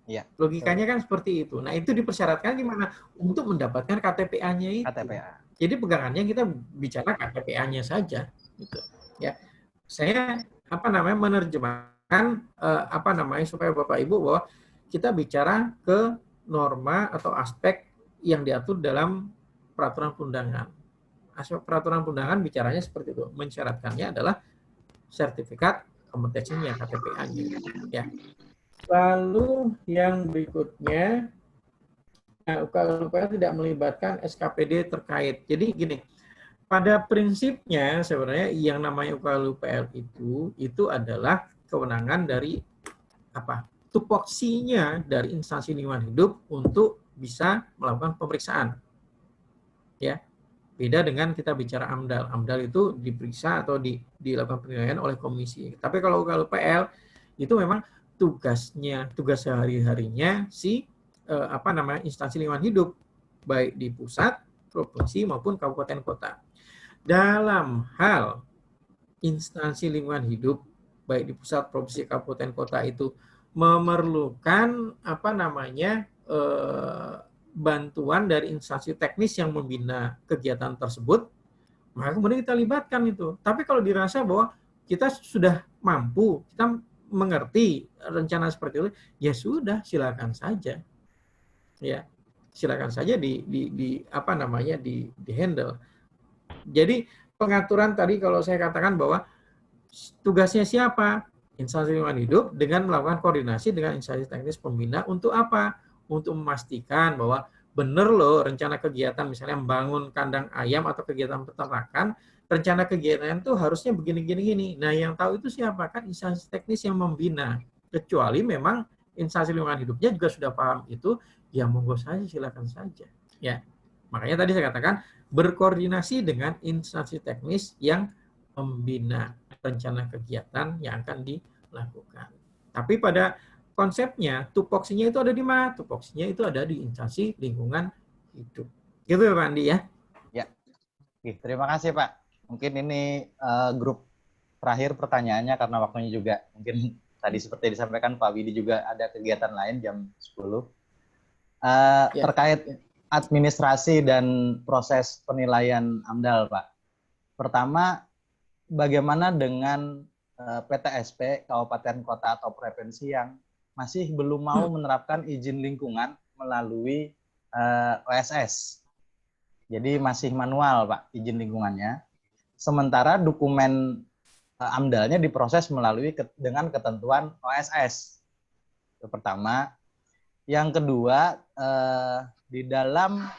B: Iya.
C: Logikanya kan seperti itu. Nah, itu dipersyaratkan gimana? Untuk mendapatkan KTPA-nya itu.
B: KTPA.
C: Jadi pegangannya kita bicara KTPA-nya saja, gitu. Ya. Saya menerjemahkan supaya Bapak Ibu bahwa kita bicara ke norma atau aspek yang diatur dalam peraturan perundangan. Aspek peraturan perundangan bicaranya seperti itu. Mensyaratkannya adalah sertifikat kompetensinya KTPA-nya, ya. Lalu yang berikutnya, UKL tidak melibatkan SKPD terkait. Jadi gini, pada prinsipnya sebenarnya yang namanya UKL itu adalah kewenangan dari tupoksinya dari instansi lingkungan hidup untuk bisa melakukan pemeriksaan. Ya. Beda dengan kita bicara AMDAL. AMDAL itu diperiksa atau dilakukan penilaian oleh komisi. Tapi kalau UKL itu memang tugas sehari-harinya instansi lingkungan hidup baik di pusat, provinsi maupun kabupaten kota. Dalam hal instansi lingkungan hidup baik di pusat, provinsi, kabupaten kota itu memerlukan bantuan dari instansi teknis yang membina kegiatan tersebut, maka kemudian kita libatkan itu. Tapi kalau dirasa bahwa kita sudah mampu, kita mengerti rencana seperti itu, ya sudah, silakan saja. Ya, silakan saja di handle. Jadi pengaturan tadi kalau saya katakan bahwa tugasnya siapa? Instansi lingkungan hidup dengan melakukan koordinasi dengan instansi teknis pembina untuk apa? Untuk memastikan bahwa benar loh rencana kegiatan misalnya membangun kandang ayam atau kegiatan peternakan, rencana kegiatan itu harusnya begini-gini. Nah, yang tahu itu siapa? Kan instansi teknis yang membina. Kecuali memang instansi lingkungan hidupnya juga sudah paham itu, ya monggo saja, silakan saja. Ya, makanya tadi saya katakan berkoordinasi dengan instansi teknis yang membina rencana kegiatan yang akan dilakukan. Tapi pada konsepnya, tupoksinya itu ada di mana? Tupoksinya itu ada di instansi lingkungan hidup. Gitu ya Pak Andi ya?
B: Ya. Oke, terima kasih Pak. Mungkin ini grup terakhir pertanyaannya karena waktunya juga mungkin tadi seperti disampaikan Pak Widi juga ada kegiatan lain jam 10. Terkait administrasi dan proses penilaian AMDAL Pak. Pertama, bagaimana dengan PTSP, kabupaten, kota, atau provinsi yang masih belum mau menerapkan izin lingkungan melalui OSS. Jadi masih manual Pak izin lingkungannya. Sementara dokumen AMDAL-nya diproses melalui dengan ketentuan OSS. Itu pertama. Yang kedua, di dalam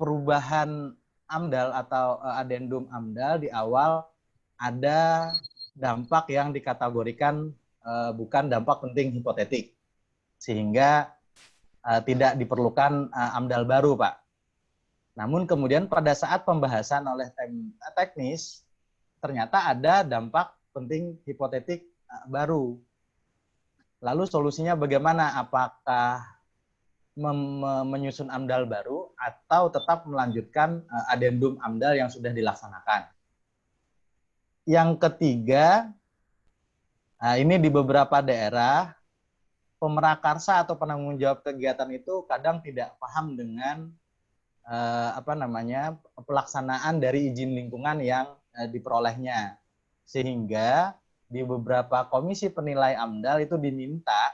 B: perubahan AMDAL atau adendum AMDAL di awal ada dampak yang dikategorikan bukan dampak penting hipotetik, sehingga tidak diperlukan AMDAL baru, Pak. Namun kemudian pada saat pembahasan oleh tim teknis, ternyata ada dampak penting hipotetik baru. Lalu solusinya bagaimana? Apakah menyusun AMDAL baru atau tetap melanjutkan adendum AMDAL yang sudah dilaksanakan? Yang ketiga, ini di beberapa daerah, pemerakarsa atau penanggung jawab kegiatan itu kadang tidak paham dengan pelaksanaan dari izin lingkungan yang diperolehnya, sehingga di beberapa komisi penilai AMDAL itu diminta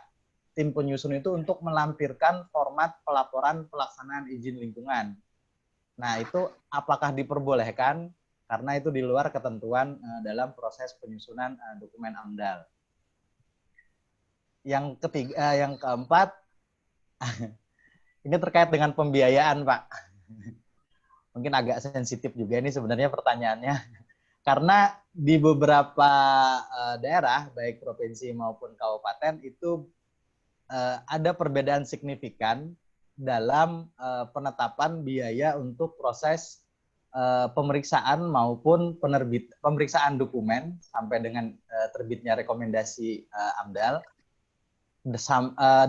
B: tim penyusun itu untuk melampirkan format pelaporan pelaksanaan izin lingkungan. Nah, itu apakah diperbolehkan? Karena itu di luar ketentuan dalam proses penyusunan dokumen AMDAL. Yang keempat, ini terkait dengan pembiayaan, Pak. Mungkin agak sensitif juga ini sebenarnya pertanyaannya. Karena di beberapa daerah, baik provinsi maupun kabupaten, itu ada perbedaan signifikan dalam penetapan biaya untuk proses pemeriksaan maupun pemeriksaan dokumen sampai dengan terbitnya rekomendasi AMDAL,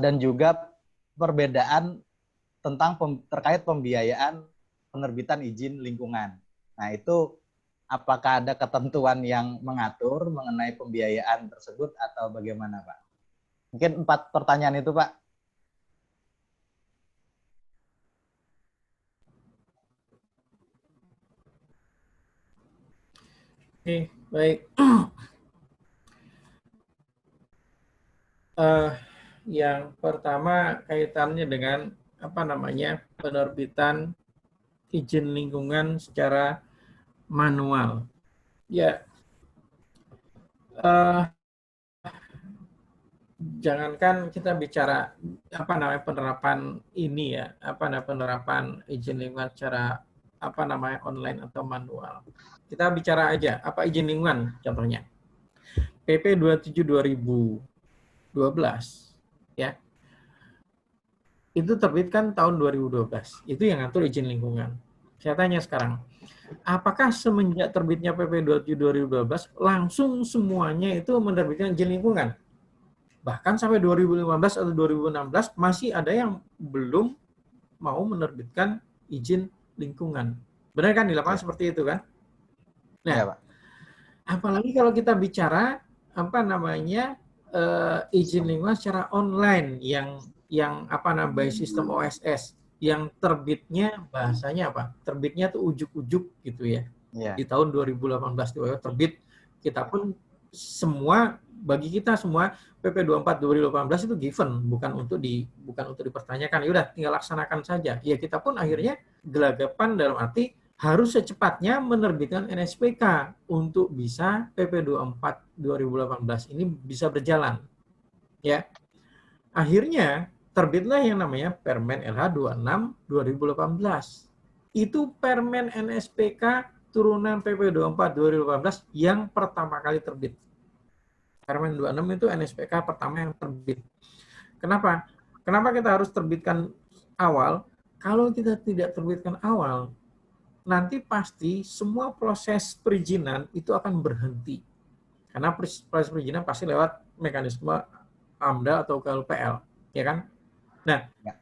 B: dan juga perbedaan terkait pembiayaan penerbitan izin lingkungan. Nah, itu apakah ada ketentuan yang mengatur mengenai pembiayaan tersebut atau bagaimana, Pak? Mungkin 4 pertanyaan itu, Pak.
C: Oke, baik. Yang pertama kaitannya dengan penerbitan izin lingkungan secara manual. Ya, jangankan kita bicara penerapan ini ya, penerapan izin lingkungan secara online atau manual. Kita bicara aja apa izin lingkungan contohnya. PP 27 2012 ya. Itu terbitkan tahun 2012. Itu yang ngatur izin lingkungan. Saya tanya sekarang, apakah semenjak terbitnya PP 27 2012 langsung semuanya itu menerbitkan izin lingkungan? Bahkan sampai 2015 atau 2016 masih ada yang belum mau menerbitkan izin lingkungan. Benar kan di lapangan seperti itu kan? Nah, ya, Pak. Apalagi kalau kita bicara izin lingkungan secara online yang sistem OSS yang terbitnya bahasanya apa? Terbitnya tuh ujuk-ujuk gitu ya. Yeah. Di tahun 2018 terbit, kita pun semua bagi kita semua PP 24 2018 itu given, bukan untuk dipertanyakan. Ya udah tinggal laksanakan saja. Ya kita pun akhirnya gelagapan dalam arti harus secepatnya menerbitkan NSPK untuk bisa PP 24 2018 ini bisa berjalan. Ya. Akhirnya terbitlah yang namanya Permen LH 26 2018. Itu Permen NSPK turunan PP 24 2018 yang pertama kali terbit. Permen 26 itu NSPK pertama yang terbit. Kenapa? Kenapa kita harus terbitkan awal? Kalau kita tidak terbitkan awal, nanti pasti semua proses perizinan itu akan berhenti. Karena proses perizinan pasti lewat mekanisme AMDAL atau KLPL, ya kan? Nah,
B: Ya.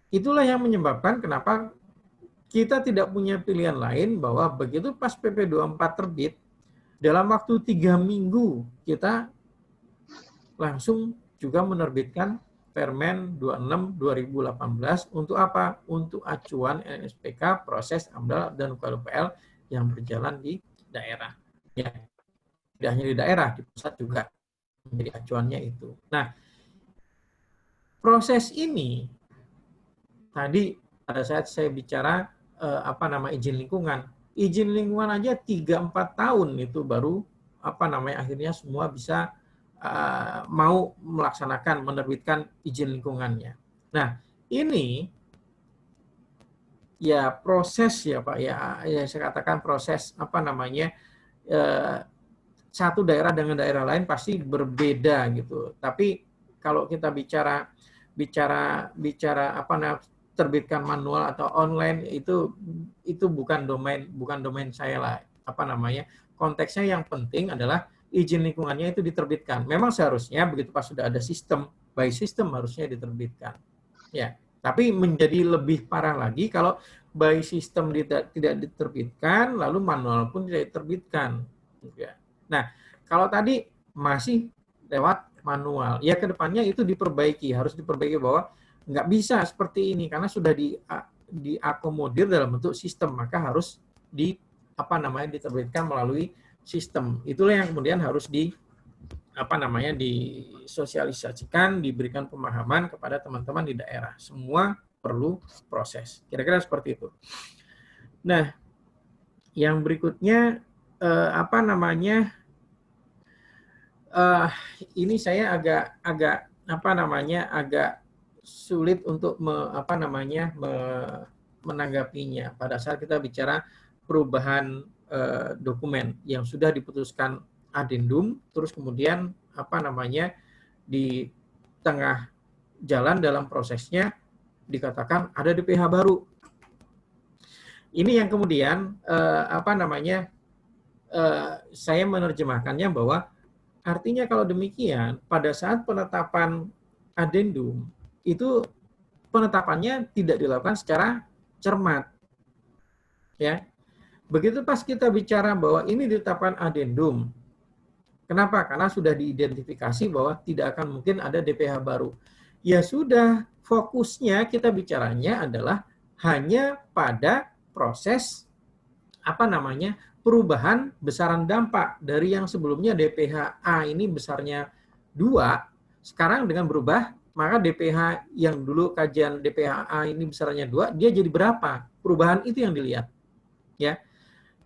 C: itulah yang menyebabkan kenapa kita tidak punya pilihan lain bahwa begitu pas PP 24 terbit, dalam waktu 3 minggu kita langsung juga menerbitkan Permen 26 2018 untuk apa? Untuk acuan NSPK, proses AMDAL dan KLPL yang berjalan di daerah. Ya, tidak hanya di daerah, di pusat juga menjadi acuannya itu. Nah, proses ini tadi pada saat saya bicara izin lingkungan. Izin lingkungan aja 3-4 tahun itu baru akhirnya semua bisa mau melaksanakan, menerbitkan izin lingkungannya. Nah, ini ya proses ya Pak, ya saya katakan proses satu daerah dengan daerah lain pasti berbeda gitu. Tapi kalau kita bicara terbitkan manual atau online itu bukan domain saya lah. Konteksnya yang penting adalah izin lingkungannya itu diterbitkan. Memang seharusnya begitu pas sudah ada sistem, by system harusnya diterbitkan. Ya, tapi menjadi lebih parah lagi kalau by system tidak diterbitkan, lalu manual pun tidak diterbitkan. Ya. Nah, kalau tadi masih lewat manual, ya kedepannya itu harus diperbaiki bahwa nggak bisa seperti ini karena sudah diakomodir dalam bentuk sistem, maka harus diterbitkan melalui sistem. Itulah yang kemudian harus disosialisasikan, diberikan pemahaman kepada teman-teman di daerah. Semua perlu proses. Kira-kira seperti itu. Nah, yang berikutnya ini saya agak sulit untuk menanggapinya pada saat kita bicara perubahan dokumen yang sudah diputuskan adendum, terus kemudian di tengah jalan dalam prosesnya dikatakan ada DPH baru. Ini yang kemudian saya menerjemahkannya bahwa artinya kalau demikian pada saat penetapan adendum itu penetapannya tidak dilakukan secara cermat. Ya. Begitu pas kita bicara bahwa ini ditetapkan adendum. Kenapa? Karena sudah diidentifikasi bahwa tidak akan mungkin ada DPH baru. Ya sudah, fokusnya kita bicaranya adalah hanya pada proses perubahan besaran dampak dari yang sebelumnya DPH A ini besarnya 2, sekarang dengan berubah maka DPH yang dulu kajian DPH A ini besarnya 2, dia jadi berapa? Perubahan itu yang dilihat. Ya.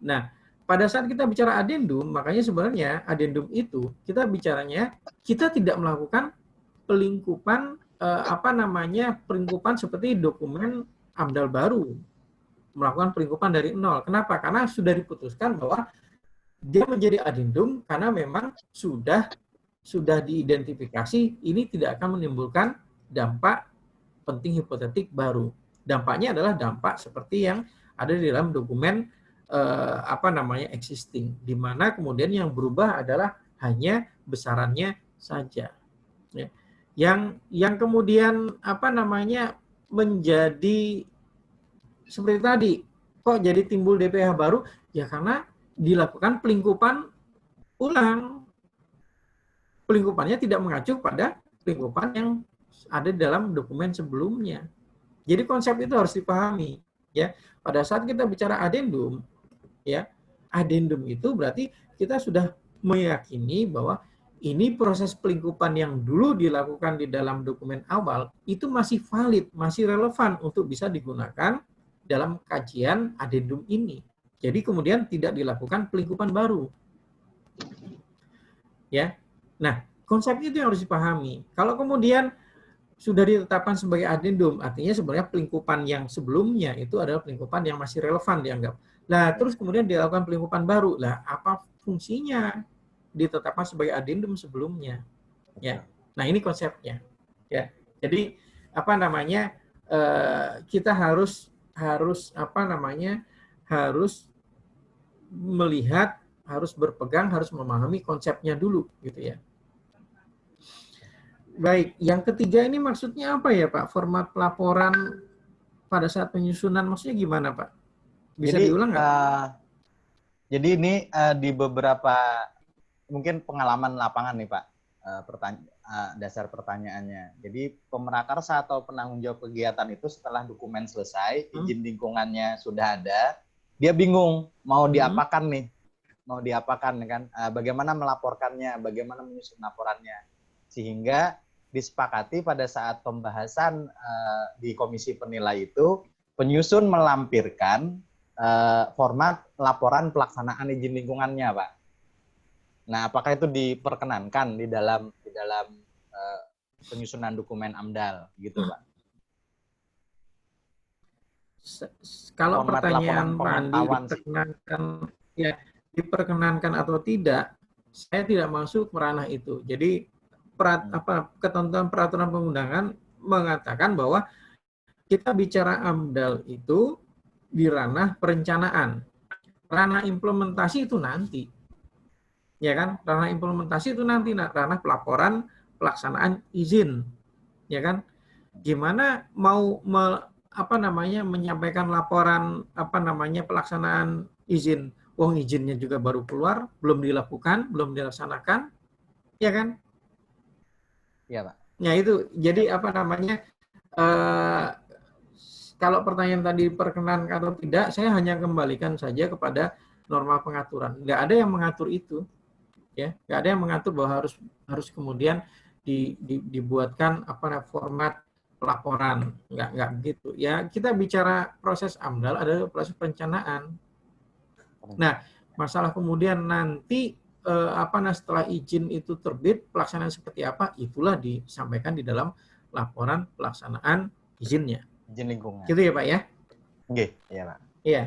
C: Nah, pada saat kita bicara adendum, makanya sebenarnya adendum itu kita bicaranya kita tidak melakukan pelingkupan pelingkupan seperti dokumen AMDAL baru, melakukan pelingkupan dari nol. Kenapa? Karena sudah diputuskan bahwa dia menjadi adendum karena memang sudah diidentifikasi ini tidak akan menimbulkan dampak penting hipotetik baru. Dampaknya adalah dampak seperti yang ada di dalam dokumen existing, di mana kemudian yang berubah adalah hanya besarannya saja. Ya. Yang kemudian menjadi seperti tadi, kok jadi timbul DPH baru? Ya karena dilakukan pelingkupan ulang. Pelingkupannya tidak mengacu pada pelingkupan yang ada dalam dokumen sebelumnya. Jadi konsep itu harus dipahami. Ya, pada saat kita bicara adendum, ya, adendum itu berarti kita sudah meyakini bahwa ini proses pelingkupan yang dulu dilakukan di dalam dokumen awal itu masih valid, masih relevan untuk bisa digunakan dalam kajian adendum ini. Jadi kemudian tidak dilakukan pelingkupan baru. Ya. Nah, konsep itu yang harus dipahami. Kalau kemudian sudah ditetapkan sebagai adendum, artinya sebenarnya pelingkupan yang sebelumnya itu adalah pelingkupan yang masih relevan dianggap. Nah, terus kemudian dilakukan pelingkupan baru. Lah, apa fungsinya ditetapkan sebagai adendum sebelumnya? Ya. Nah, ini konsepnya. Ya. Jadi kita harus melihat, harus berpegang, harus memahami konsepnya dulu gitu ya. Baik, yang ketiga ini maksudnya apa ya Pak? Format pelaporan pada saat penyusunan maksudnya gimana Pak? Bisa
B: Jadi
C: diulang nggak?
B: jadi ini di beberapa mungkin pengalaman lapangan nih Pak, dasar pertanyaannya. Jadi pemerakarsa atau penanggung jawab kegiatan itu setelah dokumen selesai, izin lingkungannya sudah ada, dia bingung mau diapakan nih, mau diapakan kan? Bagaimana melaporkannya, bagaimana menyusun laporannya, sehingga disepakati pada saat pembahasan di komisi penilai itu penyusun melampirkan format laporan pelaksanaan izin lingkungannya, Pak. Nah, apakah itu diperkenankan di dalam penyusunan dokumen AMDAL, gitu, Pak?
C: Kalau
B: Format
C: pertanyaan
B: laporan
C: Pak Andi diperkenankan, ya diperkenankan atau tidak, saya tidak masuk ranah itu. Jadi ketentuan peraturan perundangan mengatakan bahwa kita bicara AMDAL itu di ranah perencanaan. Ranah implementasi itu nanti. Ya kan? Ranah implementasi itu nanti ranah pelaporan pelaksanaan izin. Ya kan? Gimana mau menyampaikan laporan pelaksanaan izin, wong izinnya juga baru keluar, belum dilakukan, belum dilaksanakan, ya kan?
B: Iya, Pak.
C: Ya itu, jadi kalau pertanyaan tadi perkenankan atau tidak, saya hanya kembalikan saja kepada norma pengaturan. Nggak ada yang mengatur itu, ya, nggak ada yang mengatur bahwa harus kemudian dibuatkan format pelaporan, nggak begitu. Ya, kita bicara proses AMDAL adalah proses perencanaan. Nah, masalah kemudian nanti setelah izin itu terbit, pelaksanaan seperti apa, itulah disampaikan di dalam laporan pelaksanaan izinnya.
B: Izin lingkungan.
C: Gitu ya Pak ya?
B: Oke, iya Pak.
C: Iya.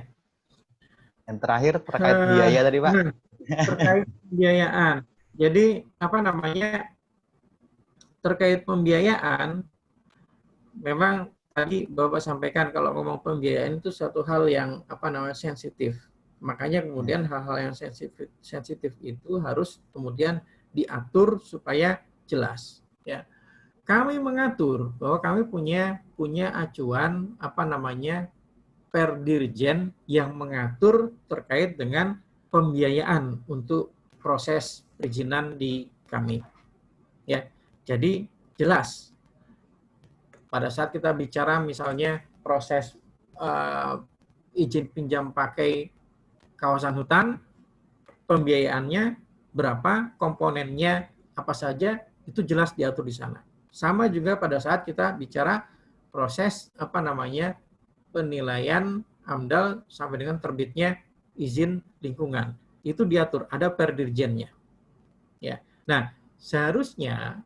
B: Yang terakhir terkait biaya tadi Pak.
C: Terkait pembiayaan. Jadi terkait pembiayaan, memang tadi Bapak sampaikan kalau ngomong pembiayaan itu satu hal yang sensitif. Makanya kemudian hal-hal yang sensitif itu harus kemudian diatur supaya jelas. Ya, kami mengatur bahwa kami punya acuan per dirjen yang mengatur terkait dengan pembiayaan untuk proses perizinan di kami. Ya, jadi jelas pada saat kita bicara misalnya proses izin pinjam pakai kawasan hutan, pembiayaannya berapa, komponennya apa saja, itu jelas diatur di sana. Sama juga pada saat kita bicara proses penilaian AMDAL sampai dengan terbitnya izin lingkungan. Itu diatur, ada per dirjennya. Ya. Nah, seharusnya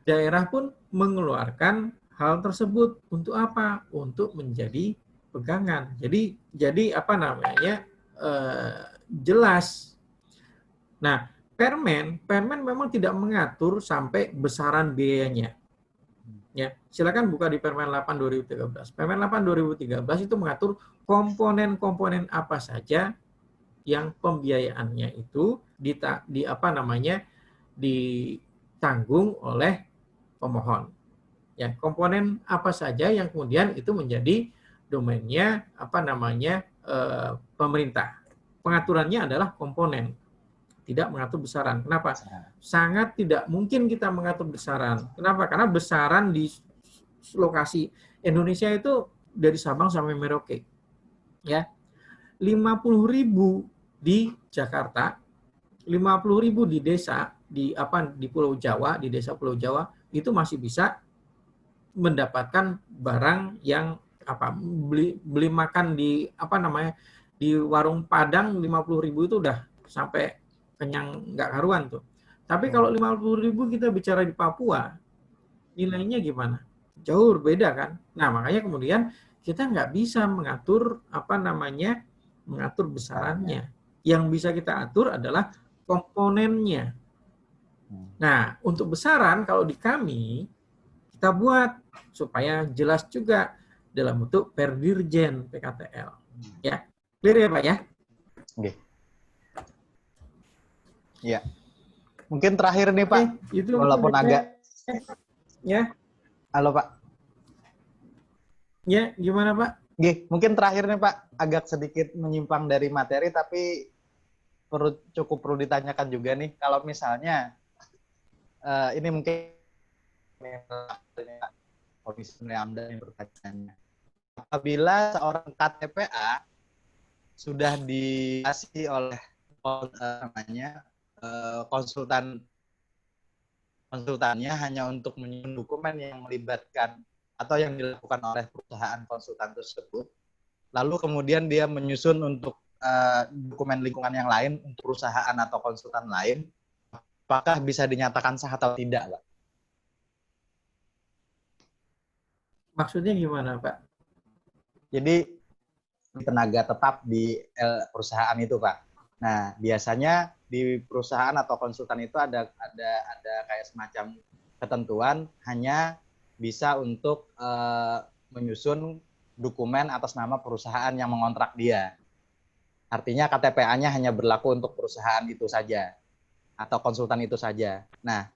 C: daerah pun mengeluarkan hal tersebut untuk apa? Untuk menjadi pegangan. Jadi jelas. Nah, Permen memang tidak mengatur sampai besaran biayanya. Ya, silakan buka di Permen 8 2013. Permen 8 2013 itu mengatur komponen-komponen apa saja yang pembiayaannya itu ditanggung oleh pemohon. Ya, komponen apa saja yang kemudian itu menjadi domainnya pemerintah. Pengaturannya adalah komponen, tidak mengatur besaran. Kenapa? Sangat tidak mungkin kita mengatur besaran. Kenapa? Karena besaran di lokasi Indonesia itu dari Sabang sampai Merauke. Ya. 50.000 di Jakarta, 50.000 di desa di Pulau Jawa, di desa Pulau Jawa itu masih bisa mendapatkan barang yang beli makan di di warung Padang 50.000 itu udah sampai kenyang nggak karuan tuh. Tapi kalau 50.000 kita bicara di Papua, nilainya gimana? Jauh berbeda kan? Nah, makanya kemudian kita nggak bisa mengatur mengatur besarannya. Yang bisa kita atur adalah komponennya. Nah, untuk besaran kalau di kami kita buat supaya jelas juga dalam bentuk per dirjen PKTL. Ya, clear ya Pak ya?
B: Oke. Iya. mungkin terakhir nih Pak,
C: itu
B: walaupun agak
C: ya.
B: halo Pak.
C: Ya, gimana Pak?
B: Mungkin terakhir nih Pak, agak sedikit menyimpang dari materi tapi cukup perlu ditanyakan juga nih, kalau misalnya ini mungkin Komisioner AMDA yang bertanya, apabila seorang KTPA sudah dikasih oleh konsultannya hanya untuk menyusun dokumen yang melibatkan atau yang dilakukan oleh perusahaan konsultan tersebut, lalu kemudian dia menyusun untuk dokumen lingkungan yang lain untuk perusahaan atau konsultan lain, apakah bisa dinyatakan sah atau tidak, Pak?
C: Maksudnya gimana, Pak?
B: Jadi tenaga tetap di perusahaan itu, Pak. Nah, biasanya di perusahaan atau konsultan itu ada kayak semacam ketentuan hanya bisa untuk menyusun dokumen atas nama perusahaan yang mengontrak dia. Artinya KTPA-nya hanya berlaku untuk perusahaan itu saja atau konsultan itu saja. Nah,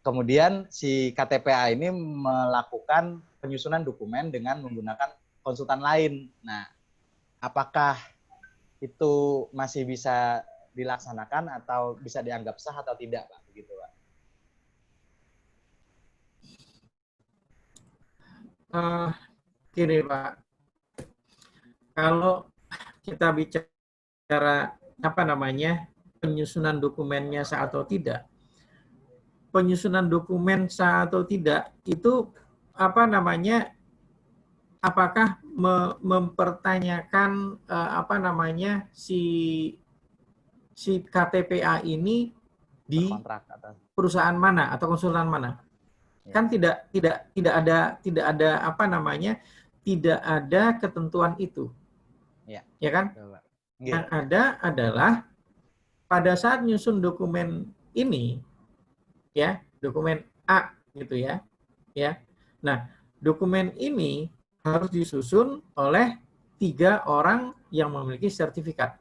B: kemudian si KTPA ini melakukan penyusunan dokumen dengan menggunakan konsultan lain. Nah, apakah itu masih bisa dilaksanakan atau bisa dianggap sah atau tidak, Pak? Begitu, Pak.
C: Gini, Pak. Kalau kita bicara penyusunan dokumennya sah atau tidak, penyusunan dokumen sah atau tidak itu apakah mempertanyakan si KTPA ini di perusahaan mana atau konsultan mana? Ya. Kan tidak ada ketentuan itu. Ya kan? Yang ada adalah pada saat nyusun dokumen ini, ya, dokumen A gitu ya. Nah, dokumen ini harus disusun oleh 3 orang yang memiliki sertifikat.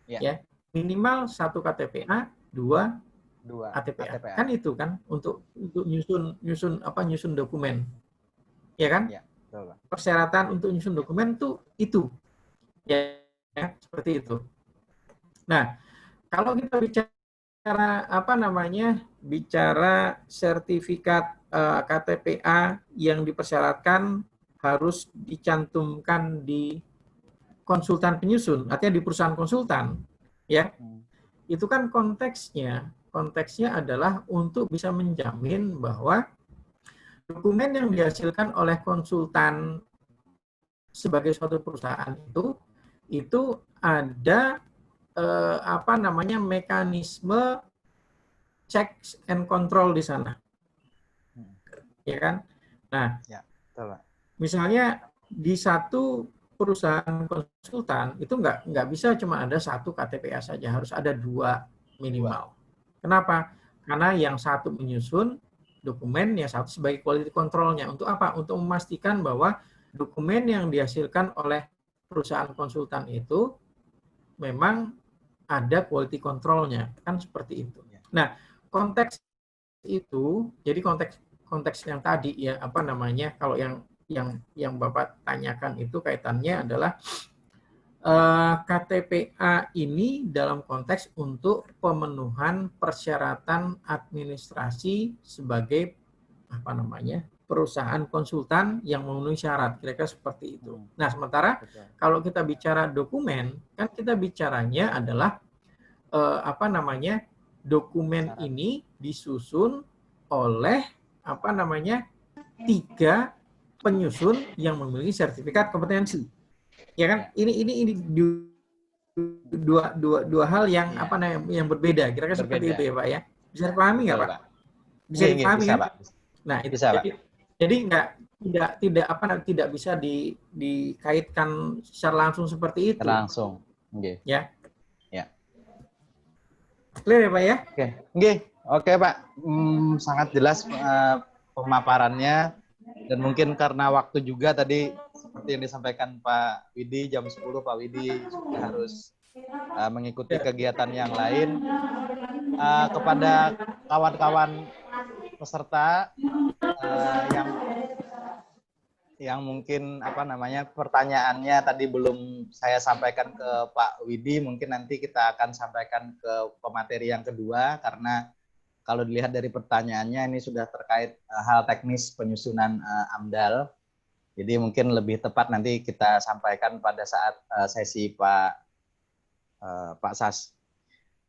C: Ya, minimal 1 KTPA, 2 ATPA. Kan itu kan untuk nyusun dokumen. Ya kan? Ya, betul. Persyaratan untuk nyusun dokumen itu. Ya, seperti itu. Nah, kalau kita bicara sertifikat KTPA yang dipersyaratkan harus dicantumkan di konsultan penyusun, artinya di perusahaan konsultan, ya. Itu kan konteksnya adalah untuk bisa menjamin bahwa dokumen yang dihasilkan oleh konsultan sebagai suatu perusahaan itu ada mekanisme checks and control di sana. Ya kan? Nah, ya, betul, Pak. Misalnya di satu perusahaan konsultan itu nggak bisa cuma ada 1 KTPA saja, harus ada 2 minimal. Kenapa? Karena yang satu menyusun dokumen, yang satu sebagai quality control-nya. Untuk apa? Untuk memastikan bahwa dokumen yang dihasilkan oleh perusahaan konsultan itu memang ada quality control-nya, kan seperti itu. Nah, konteks itu, jadi konteks yang tadi ya kalau yang Bapak tanyakan itu kaitannya adalah KTPA ini dalam konteks untuk pemenuhan persyaratan administrasi sebagai perusahaan konsultan yang memenuhi syarat, kira-kira seperti itu. Nah, sementara kalau kita bicara dokumen, kan kita bicaranya adalah dokumen ini disusun oleh 3 penyusun yang memiliki sertifikat kompetensi. Ya kan? Ini dua hal yang yang berbeda. Kira-kira seperti itu ya, Pak ya. Bisa dipahami nggak, Pak? Bisa dipahami kan? Pak. Nah, itu bisa, jadi tidak bisa dikaitkan secara langsung seperti itu.
B: Langsung. Okay.
C: Ya. Clear ya, Pak ya?
B: Oke, Pak. Sangat jelas pemaparannya, dan mungkin karena waktu juga tadi seperti yang disampaikan Pak Widi, jam 10 Pak Widi sudah harus mengikuti kegiatan yang lain. kepada kawan-kawan peserta yang mungkin pertanyaannya tadi belum saya sampaikan ke Pak Widi, mungkin nanti kita akan sampaikan ke pemateri yang kedua, karena kalau dilihat dari pertanyaannya ini sudah terkait hal teknis penyusunan AMDAL. Jadi mungkin lebih tepat nanti kita sampaikan pada saat sesi Pak Sas.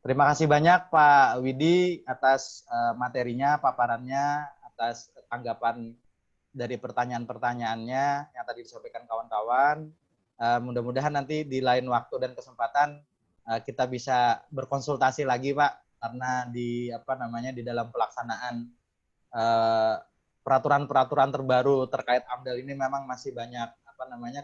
B: Terima kasih banyak Pak Widi atas materinya, paparannya, atas tanggapan dari pertanyaan-pertanyaannya yang tadi disampaikan kawan-kawan. Mudah-mudahan nanti di lain waktu dan kesempatan kita bisa berkonsultasi lagi, Pak, karena di dalam pelaksanaan peraturan-peraturan terbaru terkait AMDAL ini memang masih banyak